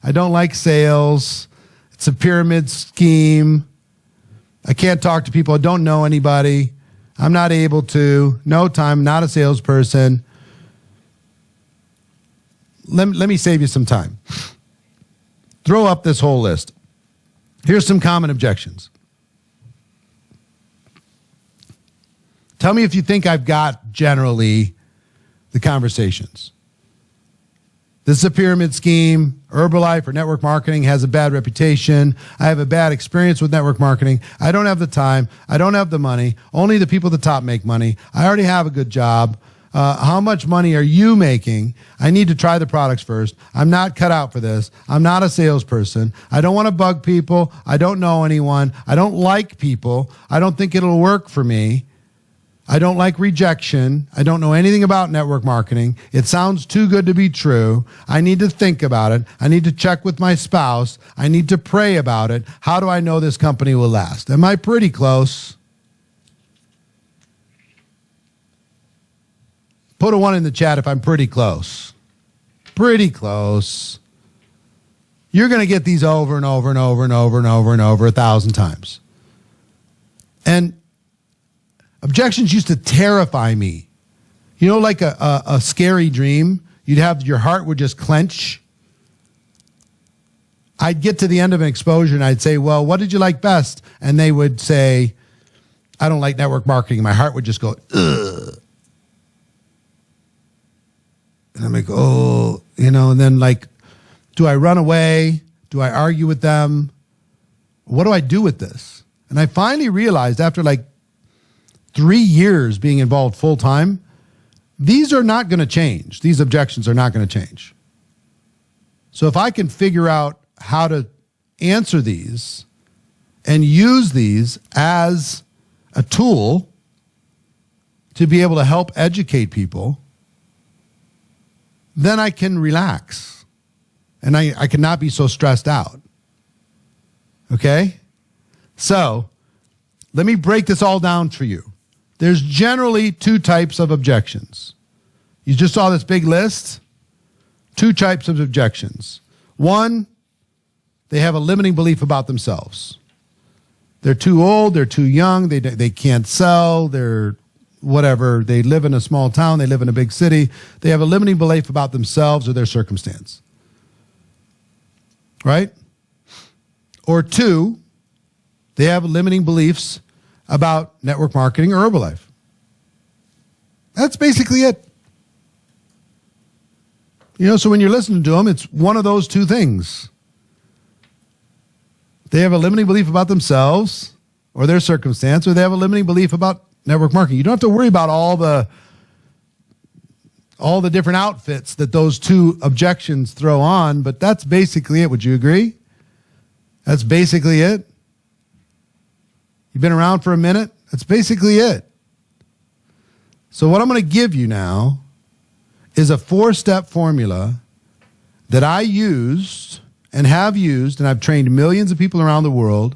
I don't like sales. It's a pyramid scheme. I can't talk to people. I don't know anybody. I'm not able to. No time. Not a salesperson. Let me save you some time. Throw up this whole list. Here's some common objections. Tell me if you think I've got generally the conversations. This is a pyramid scheme. Herbalife or network marketing has a bad reputation. I have a bad experience with network marketing. I don't have the time. I don't have the money. Only the people at the top make money. I already have a good job. How much money are you making? I need to try the products first. I'm not cut out for this. I'm not a salesperson. I don't want to bug people. I don't know anyone. I don't like people. I don't think it'll work for me. I don't like rejection. I don't know anything about network marketing. It sounds too good to be true. I need to think about it. I need to check with my spouse. I need to pray about it. How do I know this company will last? Am I pretty close? Put a 1 in the chat if I'm pretty close. Pretty close. You're going to get these over and over and over and over and over and over 1,000 times. And objections used to terrify me. You know, like a scary dream, you'd have your heart would just clench. I'd get to the end of an exposure and I'd say, well, what did you like best? And they would say, I don't like network marketing. My heart would just go, ugh. And I'm like, oh, and then like, do I run away? Do I argue with them? What do I do with this? And I finally realized after like 3 years being involved full time, these are not going to change. These objections are not going to change. So if I can figure out how to answer these and use these as a tool to be able to help educate people, then I can relax and I cannot be so stressed out. Okay? So let me break this all down for you. There's generally 2 types of objections. You just saw this big list. 2 types of objections. 1, they have a limiting belief about themselves. They're too old, they're too young, they can't sell, they're whatever. They live in a small town, they live in a big city. They have a limiting belief about themselves or their circumstance. Right? Or 2, They have limiting beliefs about network marketing or Herbalife. That's basically it. So when you're listening to them, it's one of those two things. They have a limiting belief about themselves or their circumstance, or they have a limiting belief about network marketing. You don't have to worry about all the different outfits that those two objections throw on, but that's basically it. Would you agree? That's basically it. You've been around for a minute? That's basically it. So what I'm going to give you now is a 4-step formula that I used and have used, and I've trained millions of people around the world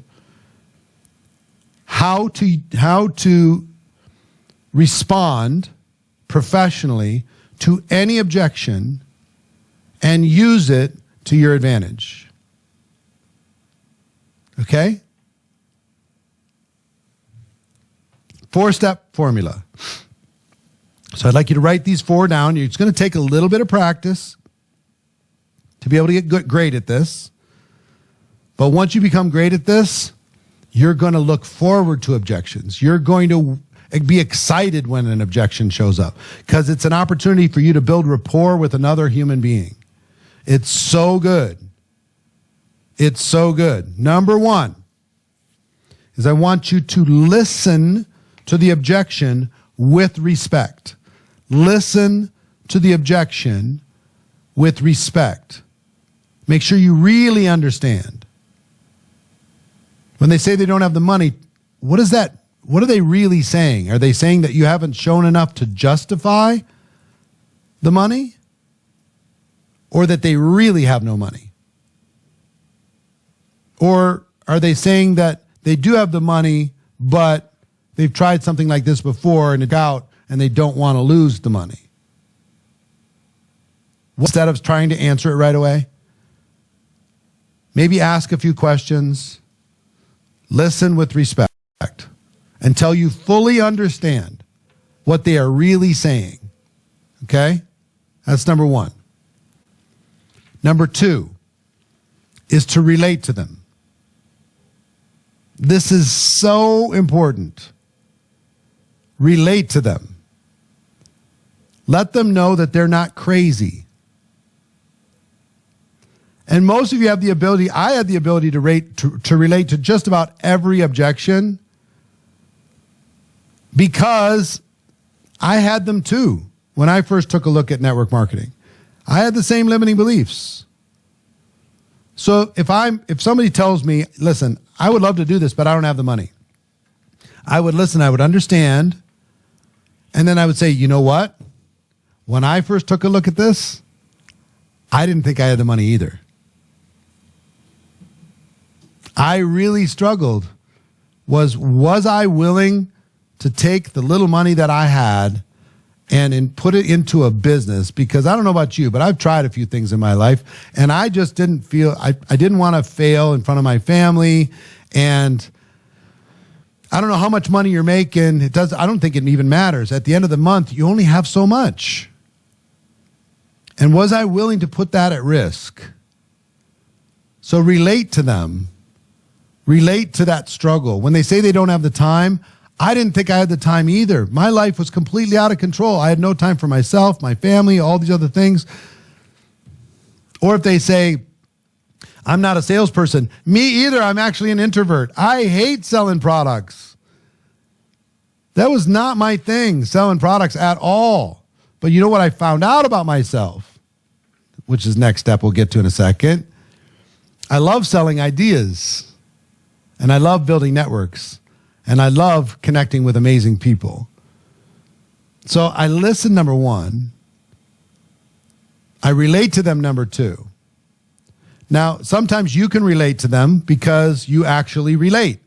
how to respond professionally to any objection and use it to your advantage. Okay? 4-step formula. So I'd like you to write these 4 down. It's going to take a little bit of practice to be able to get great at this. But once you become great at this, you're going to look forward to objections. You're going to be excited when an objection shows up because it's an opportunity for you to build rapport with another human being. It's so good. It's so good. Number 1 is I want you to listen to the objection with respect. Listen to the objection with respect. Make sure you really understand. When they say they don't have the money, what are they really saying? Are they saying that you haven't shown enough to justify the money? Or that they really have no money? Or are they saying that they do have the money, but they've tried something like this before and it's out and they don't want to lose the money? Instead of trying to answer it right away, maybe ask a few questions, listen with respect until you fully understand what they are really saying. Okay? That's number 1. Number 2 is to relate to them. This is so important. Relate to them. Let them know that they're not crazy. And most of you have the ability, I had the ability to relate to just about every objection because I had them too when I first took a look at network marketing. I had the same limiting beliefs. So if somebody tells me, listen, I would love to do this, but I don't have the money. I would listen, I would understand, and then I would say, you know what? When I first took a look at this, I didn't think I had the money either. I really struggled. Was I willing to take the little money that I had and put it into a business? Because I don't know about you, but I've tried a few things in my life, and I just didn't feel, I didn't want to fail in front of my family, and I don't know how much money you're making. I don't think it even matters. At the end of the month, you only have so much. And was I willing to put that at risk? So relate to them. Relate to that struggle. When they say they don't have the time, I didn't think I had the time either. My life was completely out of control. I had no time for myself, my family, all these other things. Or if they say, I'm not a salesperson. Me either. I'm actually an introvert. I hate selling products. That was not my thing, selling products at all. But you know what I found out about myself, which is next step we'll get to in a second. I love selling ideas. And I love building networks. And I love connecting with amazing people. So I listen, number 1. I relate to them, number 2. Now, sometimes you can relate to them because you actually relate.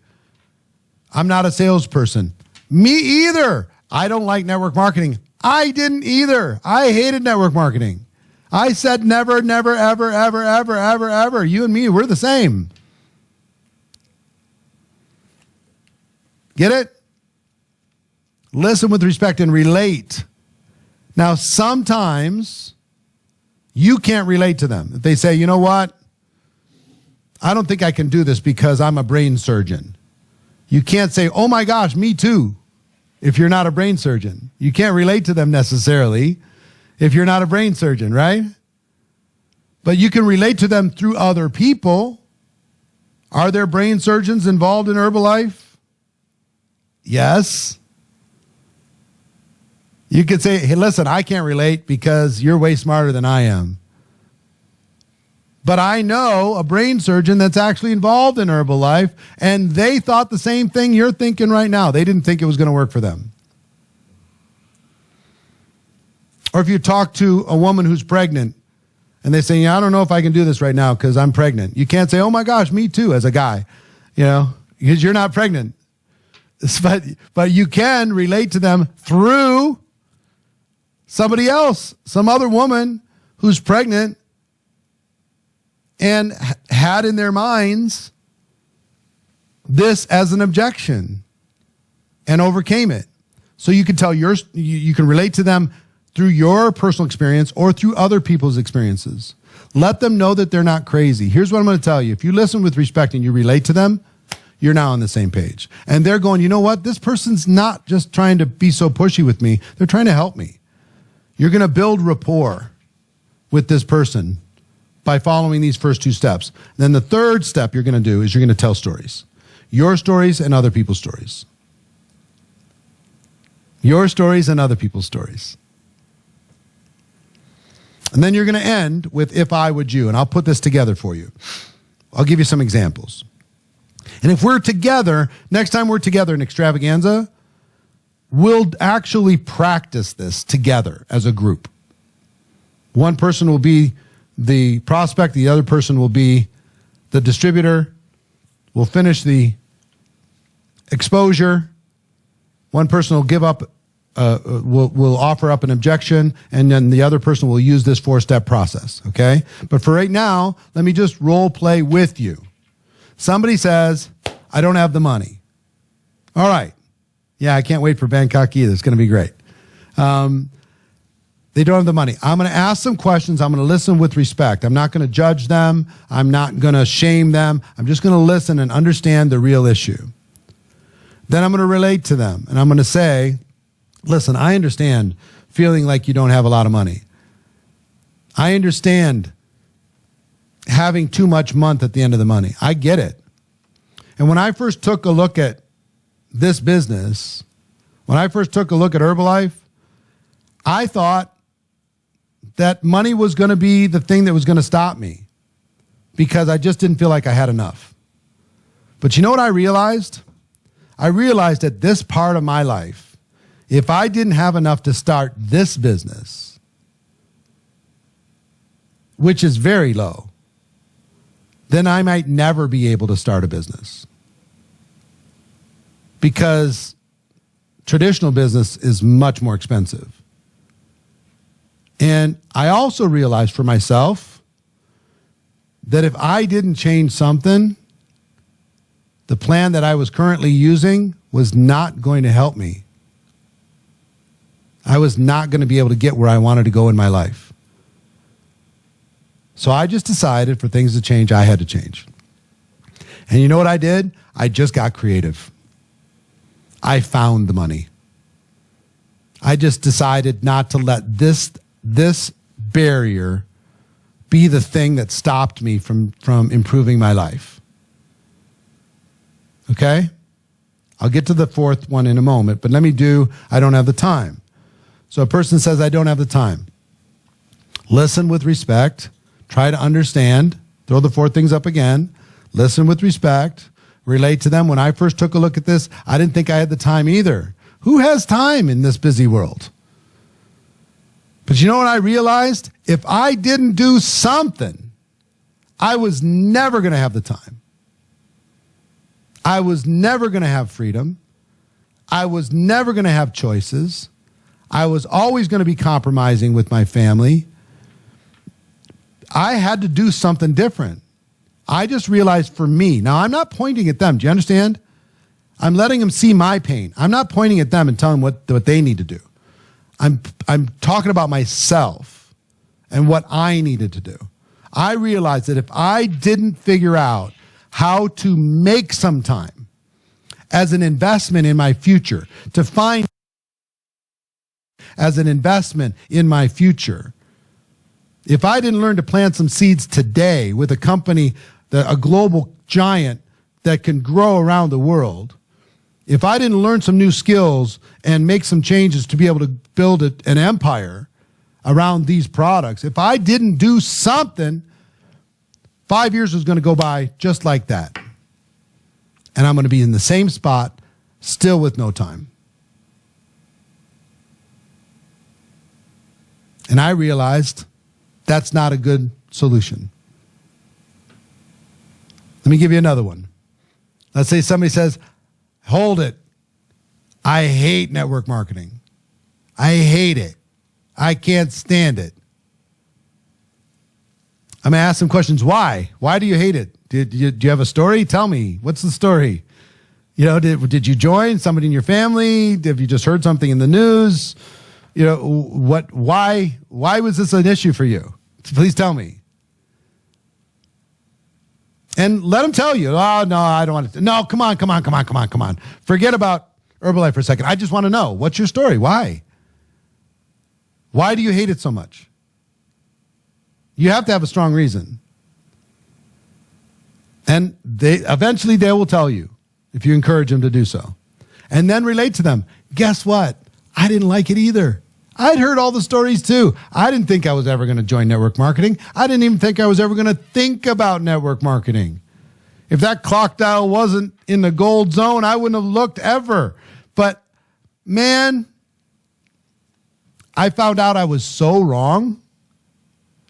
I'm not a salesperson. Me either. I don't like network marketing. I didn't either. I hated network marketing. I said never, never, ever, ever, ever, ever, ever. You and me, we're the same. Get it? Listen with respect and relate. Now, sometimes you can't relate to them. If they say, you know what? I don't think I can do this because I'm a brain surgeon. You can't say, oh my gosh, me too, if you're not a brain surgeon. You can't relate to them necessarily if you're not a brain surgeon, right? But you can relate to them through other people. Are there brain surgeons involved in Herbalife? Yes. You could say, hey, listen, I can't relate because you're way smarter than I am. But I know a brain surgeon that's actually involved in Herbalife, and they thought the same thing you're thinking right now. They didn't think it was going to work for them. Or if you talk to a woman who's pregnant, and they say, I don't know if I can do this right now because I'm pregnant. You can't say, oh my gosh, me too, as a guy, because you're not pregnant. But you can relate to them through somebody else, some other woman who's pregnant and had in their minds this as an objection and overcame it. So you can tell you can relate to them through your personal experience or through other people's experiences. Let them know that they're not crazy. Here's what I'm going to tell you. If you listen with respect and you relate to them, you're now on the same page. And they're going, you know what? This person's not just trying to be so pushy with me. They're trying to help me. You're going to build rapport with this person by following these first two steps. Then the third step you're going to do is you're going to tell stories. Your stories and other people's stories. Your stories and other people's stories. And then you're going to end with if I would you. And I'll put this together for you. I'll give you some examples. And if we're together, next time we're together in Extravaganza, we'll actually practice this together as a group. One person will be the prospect, the other person will be the distributor. We'll finish the exposure. One person will give up, will offer up an objection, and then the other person will use this 4-step process, okay? But for right now, let me just role play with you. Somebody says, I don't have the money. All right. Yeah, I can't wait for Bangkok either. It's going to be great. They don't have the money. I'm going to ask some questions. I'm going to listen with respect. I'm not going to judge them. I'm not going to shame them. I'm just going to listen and understand the real issue. Then I'm going to relate to them. And I'm going to say, listen, I understand feeling like you don't have a lot of money. I understand having too much month at the end of the money. I get it. And when I first took a look at this business, when I first took a look at Herbalife, I thought that money was going to be the thing that was going to stop me because I just didn't feel like I had enough. But you know what I realized? I realized at this part of my life, if I didn't have enough to start this business, which is very low, then I might never be able to start a business. Because traditional business is much more expensive. And I also realized for myself that if I didn't change something, the plan that I was currently using was not going to help me. I was not going to be able to get where I wanted to go in my life. So I just decided for things to change, I had to change. And you know what I did? I just got creative. I found the money. I just decided not to let this barrier be the thing that stopped me from improving my life. Okay? I'll get to the fourth one in a moment, but I don't have the time. So a person says, I don't have the time. Listen with respect. Try to understand. Throw the 4 things up again. Listen with respect. Relate to them. When I first took a look at this, I didn't think I had the time either. Who has time in this busy world? But you know what I realized? If I didn't do something, I was never going to have the time. I was never going to have freedom. I was never going to have choices. I was always going to be compromising with my family. I had to do something different. I just realized for me, now I'm not pointing at them. Do you understand? I'm letting them see my pain. I'm not pointing at them and telling them what they need to do. I'm talking about myself and what I needed to do. I realized that if I didn't figure out how to make some time as an investment in my future, to find as an investment in my future. If I didn't learn to plant some seeds today with a company, a global giant that can grow around the world, if I didn't learn some new skills and make some changes to be able to build an empire around these products, if I didn't do something, 5 years is going to go by just like that. And I'm going to be in the same spot, still with no time. And I realized that's not a good solution. Let me give you another one. Let's say somebody says, hold it. I hate network marketing. I hate it. I can't stand it. I'm going to ask some questions. Why? Why do you hate it? Do you have a story? Tell me. What's the story? You know, did you join somebody in your family? Have you just heard something in the news? You know, why was this an issue for you? Please tell me. And let them tell you, oh, no, I don't want to. No, come on. Forget about Herbalife for a second. I just want to know, what's your story? Why? Why do you hate it so much? You have to have a strong reason. And eventually they will tell you if you encourage them to do so. And then relate to them. Guess what? I didn't like it either. I'd heard all the stories too. I didn't think I was ever going to join network marketing. I didn't even think I was ever going to think about network marketing. If that clock dial wasn't in the gold zone, I wouldn't have looked ever. But man, I found out I was so wrong.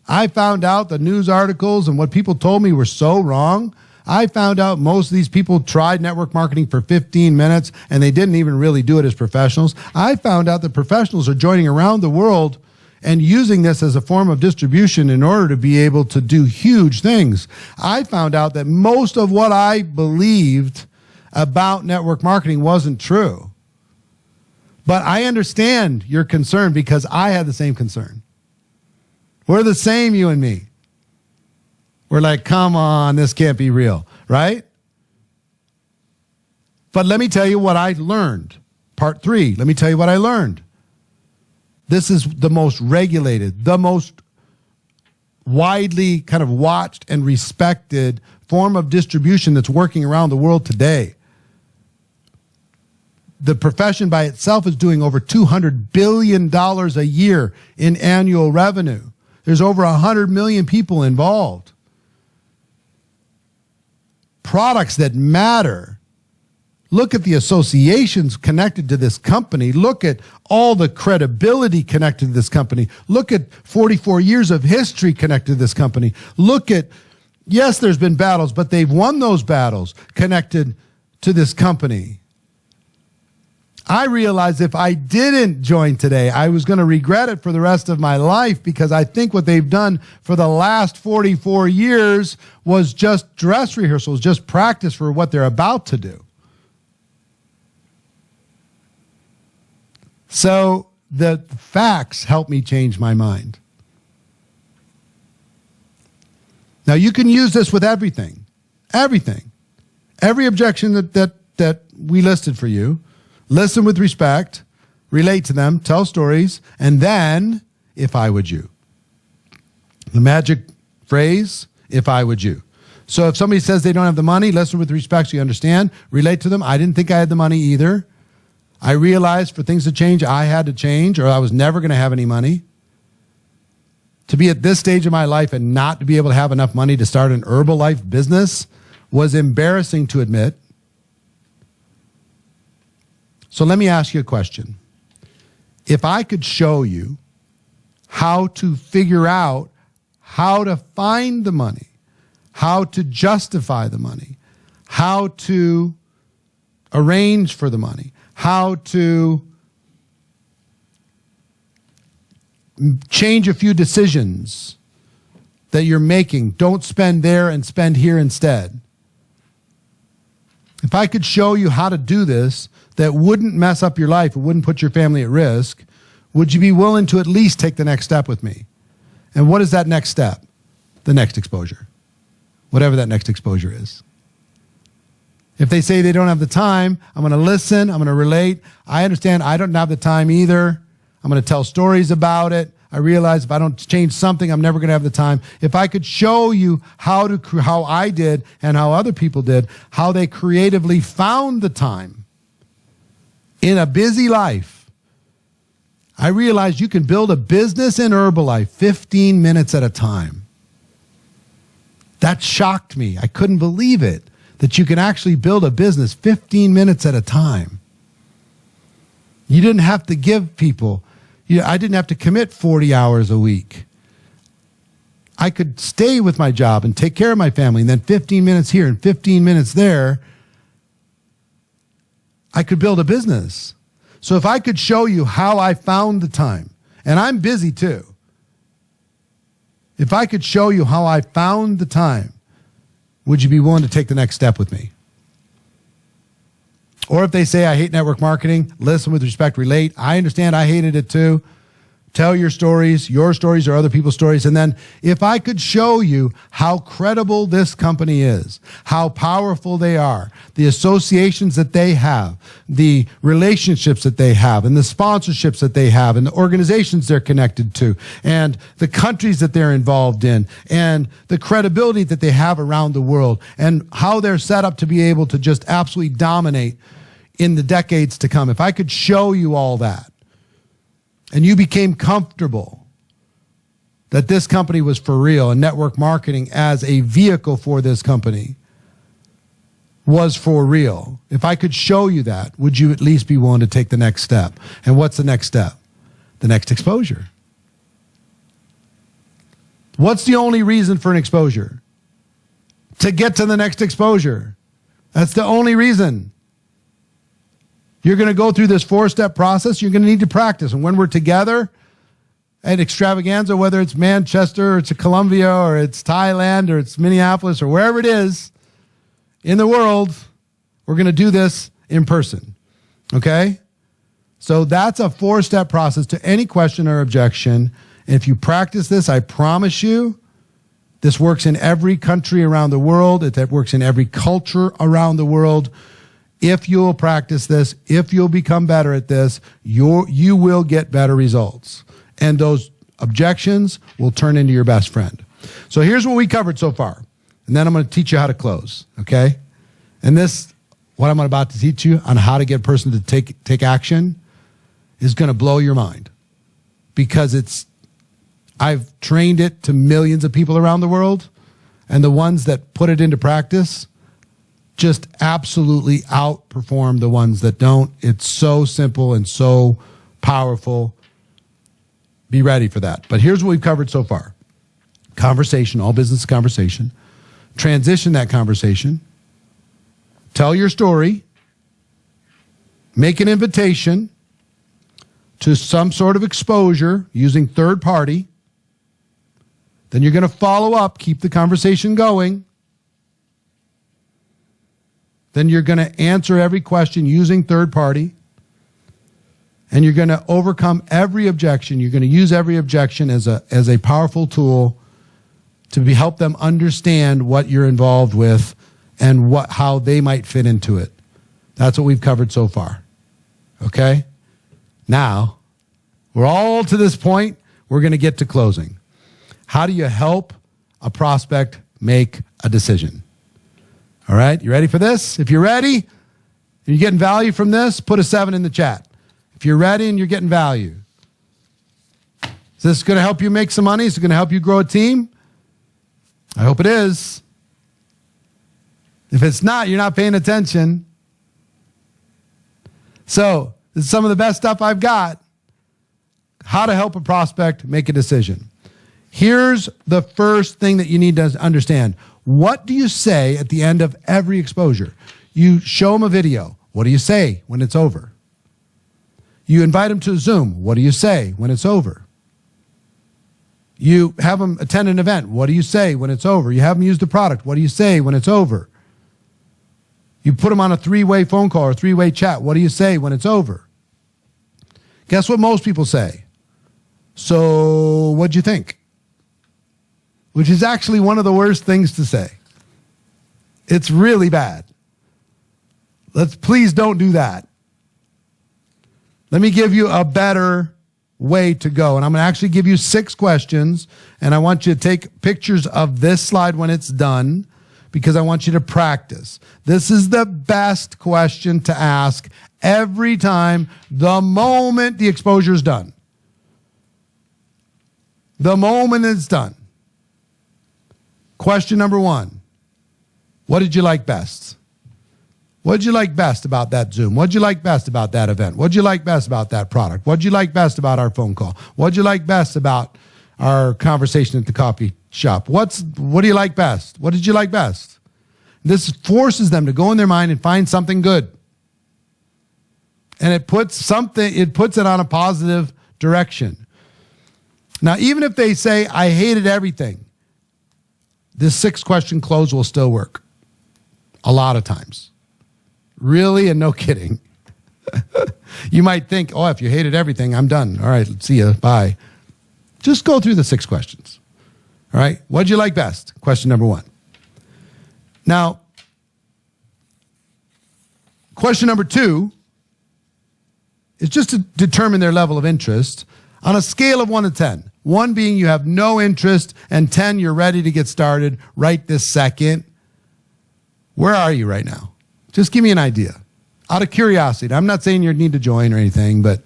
I found out the news articles and what people told me were so wrong. I found out most of these people tried network marketing for 15 minutes and they didn't even really do it as professionals. I found out that professionals are joining around the world and using this as a form of distribution in order to be able to do huge things. I found out that most of what I believed about network marketing wasn't true. But I understand your concern because I had the same concern. We're the same, you and me. We're like, come on, this can't be real, right? But let me tell you what I learned. Part 3, let me tell you what I learned. This is the most regulated, the most widely kind of watched and respected form of distribution that's working around the world today. The profession by itself is doing over $200 billion a year in annual revenue. There's over 100 million people involved. Products that matter. Look at the associations connected to this company. Look at all the credibility connected to this company. Look at 44 years of history connected to this company. Look at, yes, there's been battles, but they've won those battles connected to this company. I realized if I didn't join today, I was going to regret it for the rest of my life because I think what they've done for the last 44 years was just dress rehearsals, just practice for what they're about to do. So the facts helped me change my mind. Now you can use this with everything. Everything. Every objection that we listed for you. Listen with respect, relate to them, tell stories, and then, if I would you. The magic phrase, if I would you. So if somebody says they don't have the money, listen with respect so you understand, relate to them. I didn't think I had the money either. I realized for things to change, I had to change or I was never going to have any money. To be at this stage of my life and not to be able to have enough money to start an Herbalife business was embarrassing to admit. So let me ask you a question. If I could show you how to figure out how to find the money, how to justify the money, how to arrange for the money, how to change a few decisions that you're making, don't spend there and spend here instead. If I could show you how to do this that wouldn't mess up your life, it wouldn't put your family at risk, would you be willing to at least take the next step with me? And what is that next step? The next exposure. Whatever that next exposure is. If they say they don't have the time, I'm going to listen. I'm going to relate. I understand I don't have the time either. I'm going to tell stories about it. I realize if I don't change something, I'm never going to have the time. If I could show you how I did and how other people did, how they creatively found the time in a busy life, I realized you can build a business in Herbalife 15 minutes at a time. That shocked me. I couldn't believe it, that you can actually build a business 15 minutes at a time. You didn't have to give people, I didn't have to commit 40 hours a week. I could stay with my job and take care of my family, and then 15 minutes here and 15 minutes there, I could build a business. So if I could show you how I found the time, and I'm busy too, if I could show you how I found the time, would you be willing to take the next step with me? Or if they say, I hate network marketing, listen with respect, relate. I understand I hated it too. Tell your stories or other people's stories. And then if I could show you how credible this company is, how powerful they are, the associations that they have, the relationships that they have, and the sponsorships that they have, and the organizations they're connected to, and the countries that they're involved in, and the credibility that they have around the world, and how they're set up to be able to just absolutely dominate in the decades to come. If I could show you all that, and you became comfortable that this company was for real and network marketing as a vehicle for this company was for real, if I could show you that, would you at least be willing to take the next step? And what's the next step? The next exposure. What's the only reason for an exposure? To get to the next exposure. That's the only reason. You're going to go through this 4-step process. You're going to need to practice. And when we're together at Extravaganza, whether it's Manchester, or it's Colombia, or it's Thailand, or it's Minneapolis, or wherever it is in the world, we're going to do this in person. Okay? So that's a 4-step process to any question or objection. And if you practice this, I promise you, this works in every country around the world. It works in every culture around the world. If you'll practice this, if you'll become better at this, you will get better results. And those objections will turn into your best friend. So here's what we covered so far. And then I'm going to teach you how to close, okay? And this, what I'm about to teach you on how to get a person to take action is going to blow your mind. Because I've trained it to millions of people around the world, and the ones that put it into practice just absolutely outperform the ones that don't. It's so simple and so powerful. Be ready for that. But here's what we've covered so far. Conversation, all business conversation. Transition that conversation. Tell your story. Make an invitation to some sort of exposure using third party. Then you're going to follow up, keep the conversation going. Then you're going to answer every question using third party. And you're going to overcome every objection. You're going to use every objection as a powerful tool to help them understand what you're involved with and how they might fit into it. That's what we've covered so far. Okay? Now, we're all to this point. We're going to get to closing. How do you help a prospect make a decision? All right, you ready for this? If you're ready, and you're getting value from this, put a 7 in the chat. If you're ready and you're getting value. Is this going to help you make some money? Is it going to help you grow a team? I hope it is. If it's not, you're not paying attention. So, this is some of the best stuff I've got. How to help a prospect make a decision. Here's the first thing that you need to understand. What do you say at the end of every exposure? You show them a video. What do you say when it's over? You invite them to a Zoom. What do you say when it's over? You have them attend an event. What do you say when it's over? You have them use the product. What do you say when it's over? You put them on a 3-way phone call or 3-way chat. What do you say when it's over? Guess what most people say? So, what'd you think? Which is actually one of the worst things to say. It's really bad. Please don't do that. Let me give you a better way to go. And I'm going to actually give you 6 questions, and I want you to take pictures of this slide when it's done because I want you to practice. This is the best question to ask every time the moment the exposure is done. The moment it's done. Question number 1. What did you like best? What did you like best about that Zoom? What did you like best about that event? What did you like best about that product? What did you like best about our phone call? What did you like best about our conversation at the coffee shop? What do you like best? What did you like best? This forces them to go in their mind and find something good. And it puts it on a positive direction. Now, even if they say, I hated everything, this 6-question close will still work. A lot of times. Really, and no kidding. You might think, oh, if you hated everything, I'm done. All right, see you. Bye. Just go through the 6 questions. All right. What did you like best? Question number 1. Now, question number 2 is just to determine their level of interest on a scale of 1 to 10. 1 being you have no interest, and 10, you're ready to get started right this second. Where are you right now? Just give me an idea. Out of curiosity. I'm not saying you need to join or anything, but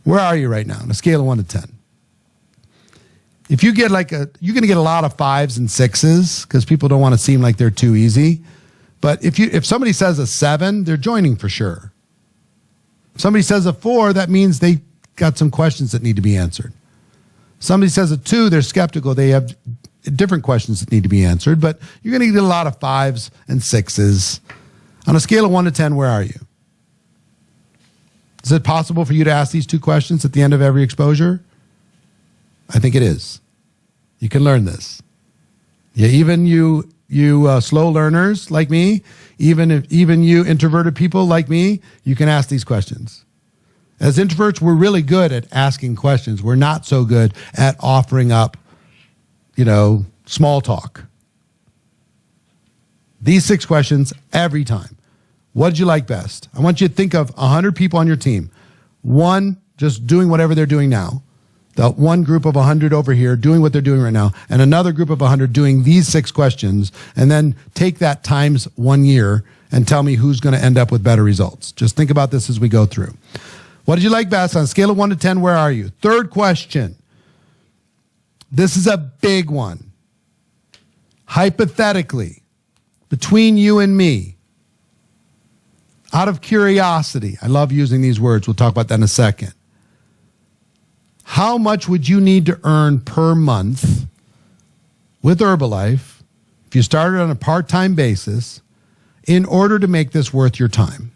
where are you right now on a scale of 1 to 10? If you get you're going to get a lot of 5s and 6s because people don't want to seem like they're too easy. But if somebody says a 7, they're joining for sure. If somebody says a 4, that means they got some questions that need to be answered. Somebody says a 2, they're skeptical. They have different questions that need to be answered, but you're going to get a lot of 5s and 6s. On a scale of 1 to 10, where are you? Is it possible for you to ask these 2 questions at the end of every exposure? I think it is. You can learn this. Yeah, even you slow learners like me, even you introverted people like me, you can ask these questions. As introverts, we're really good at asking questions. We're not so good at offering up, small talk. These 6 questions every time. What did you like best? I want you to think of 100 people on your team. 1 just doing whatever they're doing now. The 1 group of 100 over here doing what they're doing right now. And another group of 100 doing these 6 questions. And then take that times 1 year and tell me who's going to end up with better results. Just think about this as we go through. What did you like best? On a scale of 1 to 10, where are you? 3rd question. This is a big one. Hypothetically, between you and me, out of curiosity, I love using these words. We'll talk about that in a second. How much would you need to earn per month with Herbalife if you started on a part-time basis in order to make this worth your time?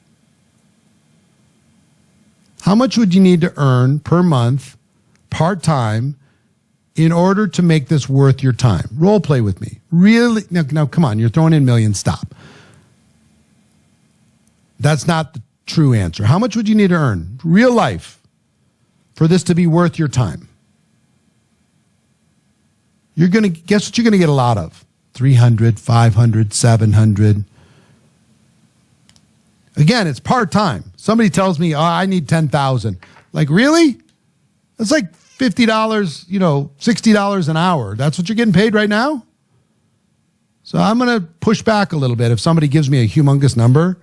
How much would you need to earn per month part-time in order to make this worth your time? Role play with me. Really? Now, come on. You're throwing in millions. Stop. That's not the true answer. How much would you need to earn? Real life for this to be worth your time? Guess what you're going to get a lot of? 300, 500, 700. Again, it's part-time. Somebody tells me, I need 10,000. Like, really? That's like $50, $60 an hour. That's what you're getting paid right now? So I'm going to push back a little bit if somebody gives me a humongous number.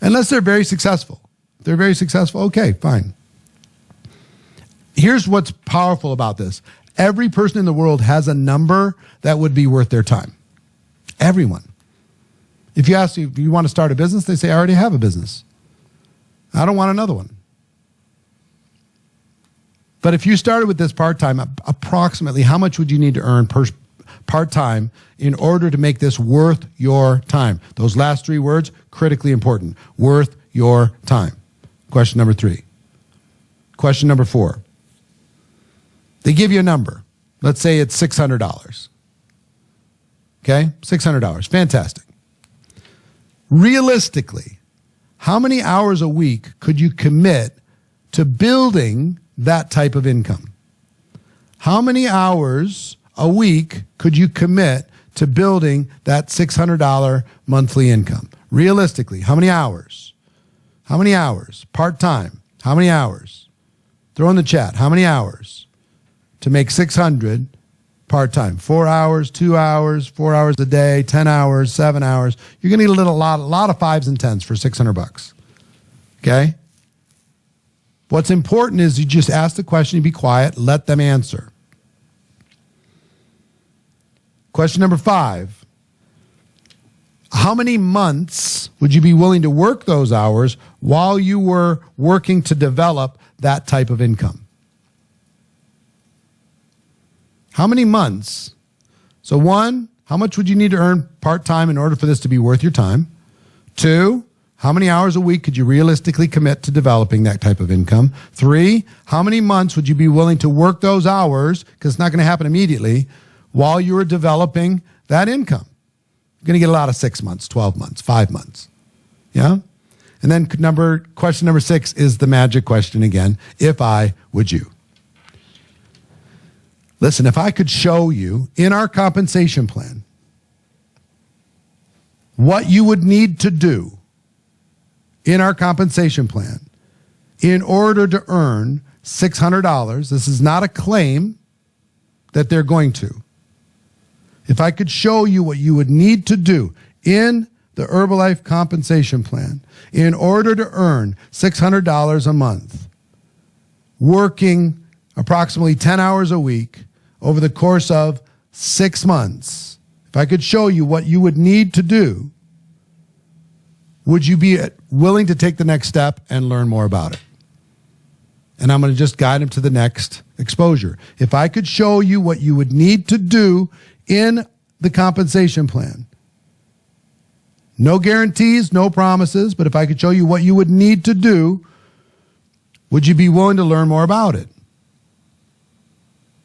Unless they're very successful. If they're very successful, okay, fine. Here's what's powerful about this. Every person in the world has a number that would be worth their time. Everyone. If you ask if you want to start a business, they say, I already have a business. I don't want another one. But if you started with this part-time, approximately how much would you need to earn per part-time in order to make this worth your time? Those last 3 words, critically important. Worth your time. Question number 3. Question number 4. They give you a number. Let's say it's $600. Okay? $600. Fantastic. Realistically, how many hours a week could you commit to building that type of income? How many hours a week could you commit to building that $600 monthly income? Realistically, how many hours? How many hours? Part-time, how many hours? Throw in the chat, how many hours to make 600 part-time? 4 hours, 2 hours, 4 hours a day, 10 hours, 7 hours. You're going to need a lot of 5s and 10s for $600. Okay? What's important is you just ask the question, you be quiet, let them answer. Question number 5. How many months would you be willing to work those hours while you were working to develop that type of income? How many months? So 1, how much would you need to earn part-time in order for this to be worth your time? 2, how many hours a week could you realistically commit to developing that type of income? 3, how many months would you be willing to work those hours, because it's not going to happen immediately, while you were developing that income? You're going to get a lot of 6 months, 12 months, 5 months. Yeah? And then question number 6 is the magic question again. If I, would you? Listen, if I could show you in our compensation plan what you would need to do in our compensation plan in order to earn $600, this is not a claim that they're going to. If I could show you what you would need to do in the Herbalife compensation plan in order to earn $600 a month, working approximately 10 hours a week over the course of 6 months, if I could show you what you would need to do, would you be willing to take the next step and learn more about it? And I'm going to just guide them to the next exposure. If I could show you what you would need to do in the compensation plan, no guarantees, no promises, but if I could show you what you would need to do, would you be willing to learn more about it?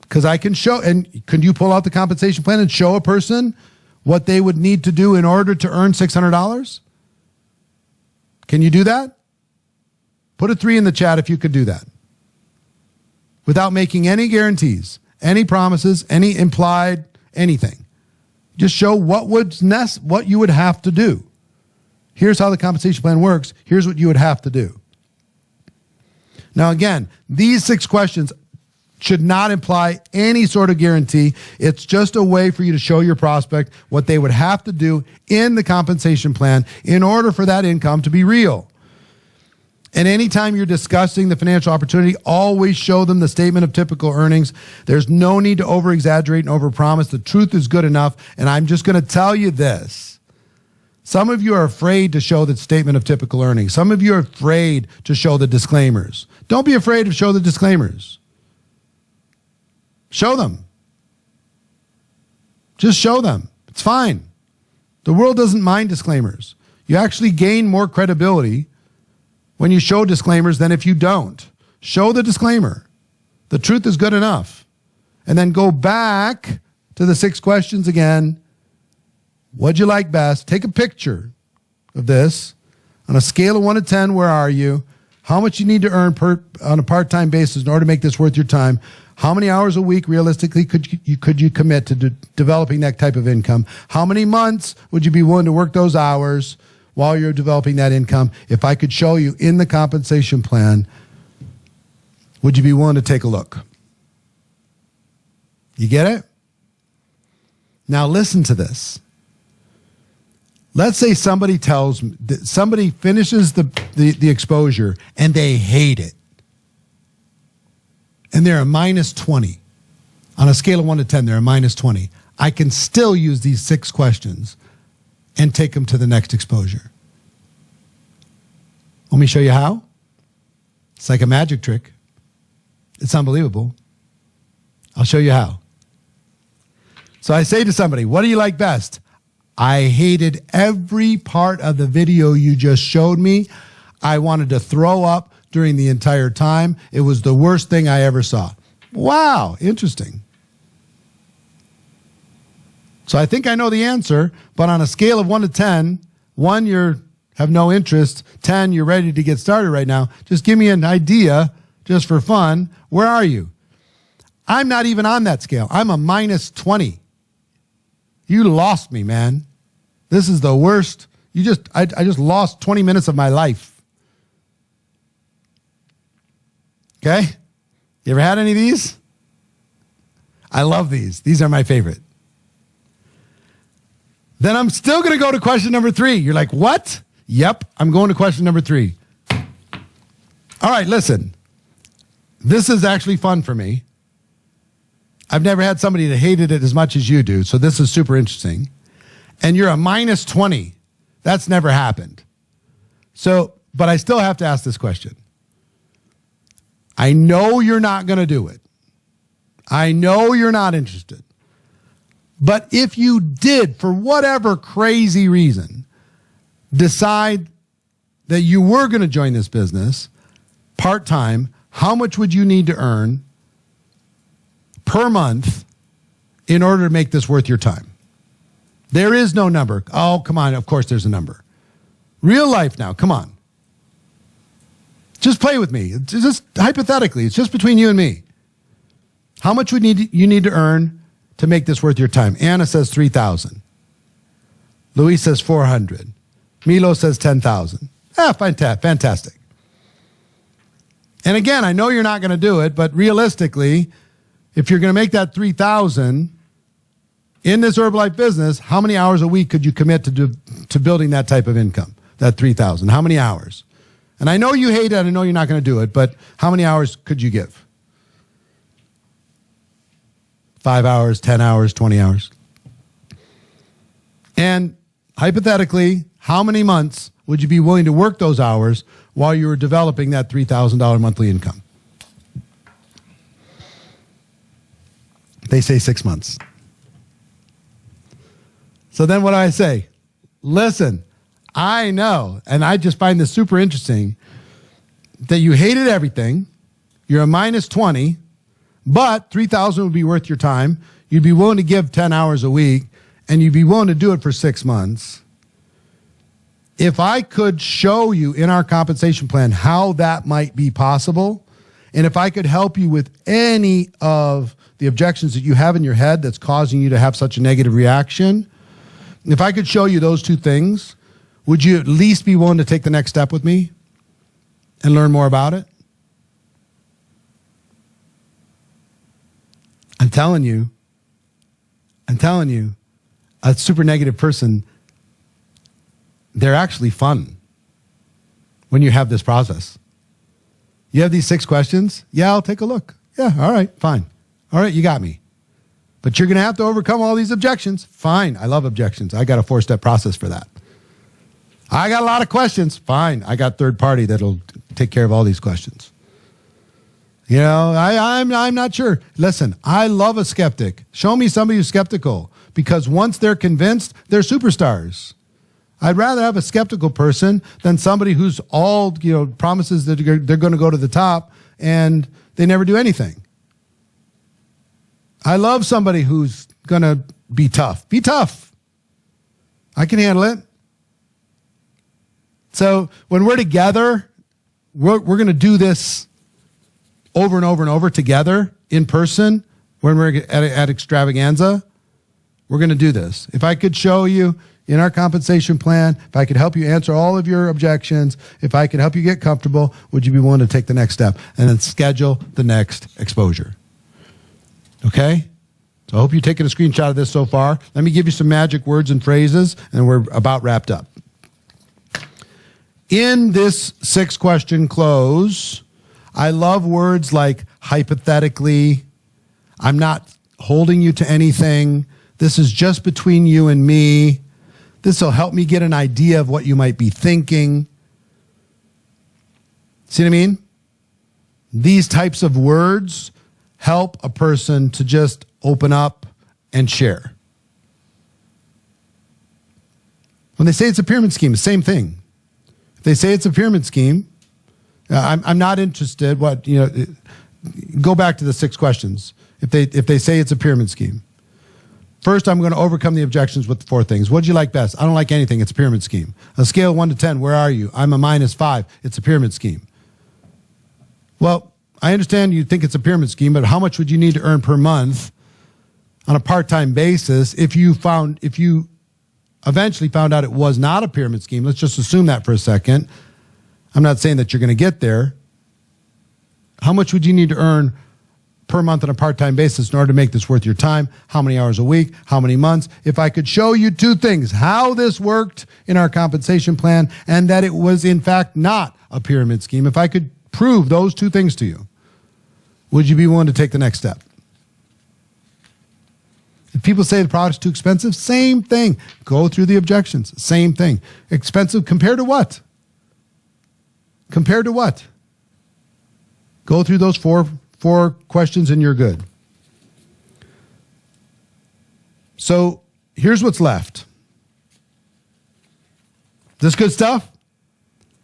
Because I can show, and can you pull out the compensation plan and show a person what they would need to do in order to earn $600? Can you do that? Put a 3 in the chat if you could do that. Without making any guarantees, any promises, any implied anything. Just show what you would have to do. Here's how the compensation plan works. Here's what you would have to do. Now again, these 6 questions should not imply any sort of guarantee. It's just a way for you to show your prospect what they would have to do in the compensation plan in order for that income to be real. And anytime you're discussing the financial opportunity, always show them the statement of typical earnings. There's no need to over-exaggerate and over-promise. The truth is good enough. And I'm just going to tell you this. Some of you are afraid to show the statement of typical earnings. Some of you are afraid to show the disclaimers. Don't be afraid to show the disclaimers. Show them. Just show them. It's fine. The world doesn't mind disclaimers. You actually gain more credibility when you show disclaimers than if you don't. Show the disclaimer. The truth is good enough. And then go back to the 6 questions again. What'd you like best? Take a picture of this. On a scale of 1 to 10, where are you? How much you need to earn on a part-time basis in order to make this worth your time? How many hours a week realistically could you commit to developing that type of income? How many months would you be willing to work those hours while you're developing that income? If I could show you in the compensation plan, would you be willing to take a look? You get it? Now listen to this. Let's say somebody finishes the exposure and they hate it. And they're a minus 20. On a scale of 1 to 10, they're a minus 20. I can still use these 6 questions and take them to the next exposure. Let me show you how. It's like a magic trick. It's unbelievable. I'll show you how. So I say to somebody, what do you like best? I hated every part of the video you just showed me. I wanted to throw up during the entire time. It was the worst thing I ever saw. Wow, interesting. So I think I know the answer, but on a scale of 1 to 10, 1, you have no interest, 10, you're ready to get started right now. Just give me an idea, just for fun. Where are you? I'm not even on that scale. I'm a minus 20. You lost me, man. This is the worst I just lost 20 minutes of my life. Okay? You ever had any of these? I love these. These are my favorite. Then I'm still going to go to question number 3. You're like, what? Yep, I'm going to question number 3. All right, listen. This is actually fun for me. I've never had somebody that hated it as much as you do, so this is super interesting. And you're a minus 20. That's never happened. So, but I still have to ask this question. I know you're not going to do it. I know you're not interested. But if you did, for whatever crazy reason, decide that you were going to join this business part-time, how much would you need to earn per month in order to make this worth your time? There is no number. Oh, come on. Of course there's a number. Real life now. Come on. Just play with me. It's just hypothetically. It's just between you and me. How much would you need to earn to make this worth your time? Anna says 3,000. Luis says 400. Milo says 10,000. Fantastic. And again, I know you're not going to do it, but realistically, if you're going to make that 3,000 in this Herbalife business, how many hours a week could you commit to building that type of income? That 3,000. How many hours? And I know you hate it. I know you're not going to do it, but how many hours could you give? 5 hours, 10 hours, 20 hours. And hypothetically, how many months would you be willing to work those hours while you were developing that $3,000 monthly income? They say 6 months. So then what do I say? Listen, I know, and I just find this super interesting, that you hated everything. You're a minus 20, but 3,000 would be worth your time. You'd be willing to give 10 hours a week, and you'd be willing to do it for 6 months. If I could show you in our compensation plan how that might be possible, and if I could help you with any of the objections that you have in your head that's causing you to have such a negative reaction, if I could show you those two things, would you at least be willing to take the next step with me and learn more about it? I'm telling you, a super negative person, they're actually fun when you have this process. You have these 6 questions? Yeah, I'll take a look. Yeah, all right, fine. All right, you got me. But you're going to have to overcome all these objections. Fine, I love objections. I got a 4-step process for that. I got a lot of questions. Fine, I got third party that'll take care of all these questions. You know, I'm not sure. Listen, I love a skeptic. Show me somebody who's skeptical, because once they're convinced, they're superstars. I'd rather have a skeptical person than somebody who's all, promises that they're going to go to the top and they never do anything. I love somebody who's going to be tough. Be tough. I can handle it. So when we're together, we're going to do this over and over and over together in person when we're at Extravaganza. We're going to do this. If I could show you in our compensation plan, if I could help you answer all of your objections, if I could help you get comfortable, would you be willing to take the next step and then schedule the next exposure? Okay? So I hope you've taken a screenshot of this so far. Let me give you some magic words and phrases, and we're about wrapped up. In this 6-question close, I love words like hypothetically, I'm not holding you to anything, this is just between you and me, this will help me get an idea of what you might be thinking. See what I mean? These types of words help a person to just open up and share. When they say it's a pyramid scheme, the same thing. If they say it's a pyramid scheme, I'm not interested. Go back to the 6 questions. If they say it's a pyramid scheme, first I'm going to overcome the objections with the 4 things. What do you like best? I don't like anything. It's a pyramid scheme. A scale of 1 to 10. Where are you? I'm a -5. It's a pyramid scheme. Well, I understand you think it's a pyramid scheme, but how much would you need to earn per month on a part-time basis if you eventually found out it was not a pyramid scheme, let's just assume that for a second. I'm not saying that you're going to get there. How much would you need to earn per month on a part-time basis in order to make this worth your time? How many hours a week? How many months? If I could show you two things, how this worked in our compensation plan and that it was in fact not a pyramid scheme, if I could prove those two things to you, would you be willing to take the next step? If people say the product's too expensive, same thing. Go through the objections. Same thing. Expensive compared to what? Compared to what? Go through those four questions and you're good. So here's what's left. This good stuff?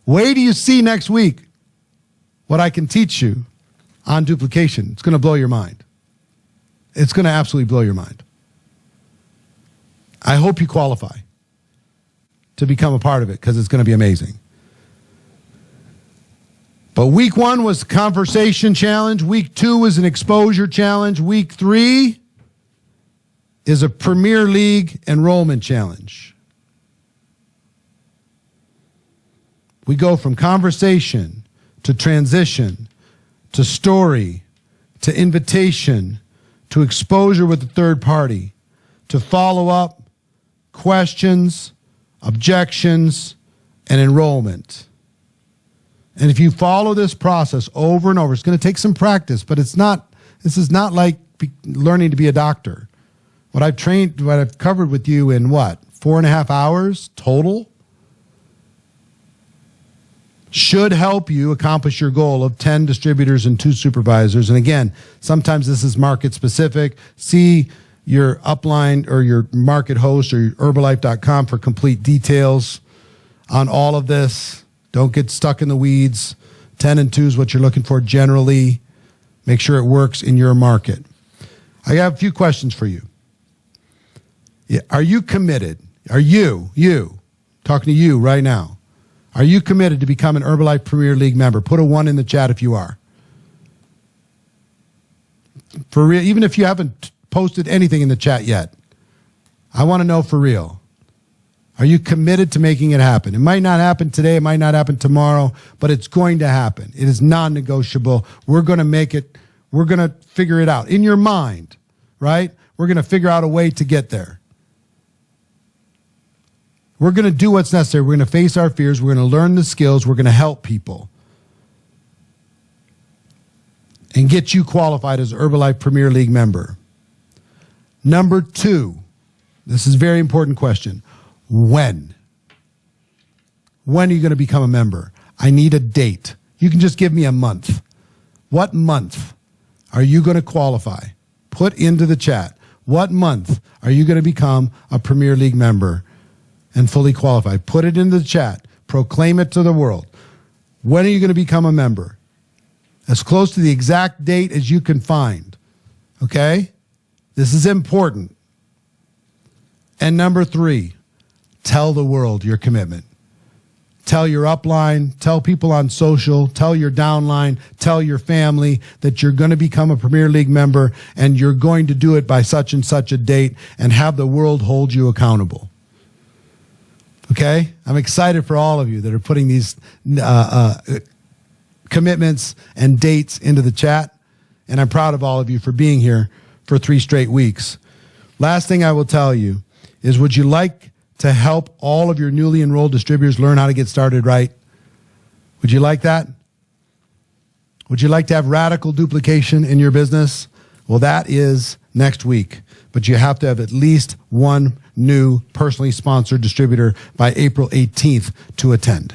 Wait till you see next week what I can teach you on duplication. It's going to blow your mind. It's going to absolutely blow your mind. I hope you qualify to become a part of it because it's going to be amazing. But week 1 was conversation challenge. Week 2 was an exposure challenge. Week 3 is a Premier League enrollment challenge. We go from conversation to transition to story to invitation to exposure with the third party to follow up, questions, objections, and enrollment. And if you follow this process over and over, it's going to take some practice, but this is not like learning to be a doctor. What I've covered with you in 4.5 hours total should help you accomplish your goal of 10 distributors and 2 supervisors. And again, sometimes this is market specific. See your upline or your market host or your Herbalife.com for complete details on all of this. Don't get stuck in the weeds. 10 and 2 is what you're looking for generally. Make sure it works in your market. I have a few questions for you. Are you committed? Are you, talking to you right now, are you committed to become an Herbalife Premier League member? Put a 1 in the chat if you are. For real, even if you haven't posted anything in the chat yet, I want to know for real. Are you committed to making it happen? It might not happen today. It might not happen tomorrow, but it's going to happen. It is non-negotiable. We're going to make it. We're going to figure it out in your mind, right? We're going to figure out a way to get there. We're going to do what's necessary. We're going to face our fears. We're going to learn the skills. We're going to help people and get you qualified as an Herbalife Premier League member. Number 2, this is a very important question. When? When are you going to become a member? I need a date. You can just give me a month. What month are you going to qualify? Put into the chat. What month are you going to become a Premier League member and fully qualified? Put it into the chat. Proclaim it to the world. When are you going to become a member? As close to the exact date as you can find. Okay? This is important. And number 3, tell the world your commitment. Tell your upline, tell people on social, tell your downline, tell your family that you're going to become a Premier League member and you're going to do it by such and such a date and have the world hold you accountable. Okay? I'm excited for all of you that are putting these commitments and dates into the chat, and I'm proud of all of you for being here for 3 straight weeks. Last thing I will tell you is, would you like to help all of your newly enrolled distributors learn how to get started right? Would you like that? Would you like to have radical duplication in your business? Well, that is next week, but you have to have at least 1 new personally sponsored distributor by April 18th to attend.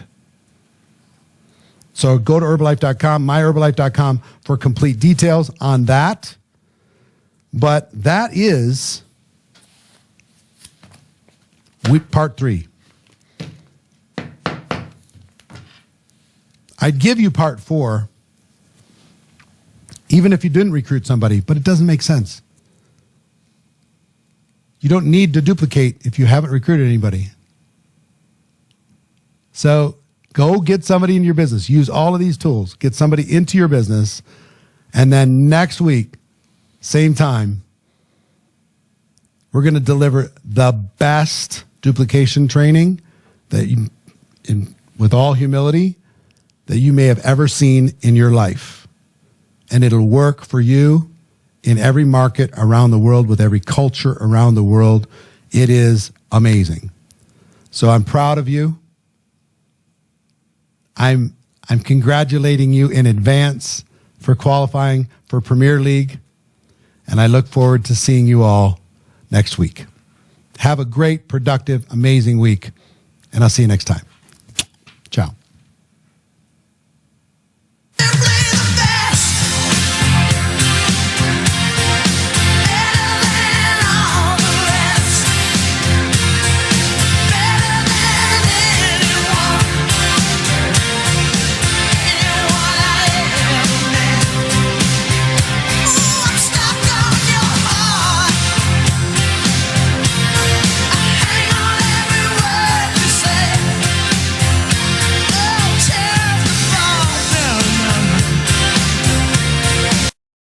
So go to Herbalife.com, myherbalife.com for complete details on that. But that is part 3. I'd give you part 4, even if you didn't recruit somebody, but it doesn't make sense. You don't need to duplicate if you haven't recruited anybody. So go get somebody in your business. Use all of these tools. Get somebody into your business. And then next week, same time, we're going to deliver the best duplication training that you, with all humility, that you may have ever seen in your life. And it'll work for you in every market around the world, with every culture around the world. It is amazing. So I'm proud of you. I'm congratulating you in advance for qualifying for Premier League. And I look forward to seeing you all next week. Have a great, productive, amazing week. And I'll see you next time. Ciao.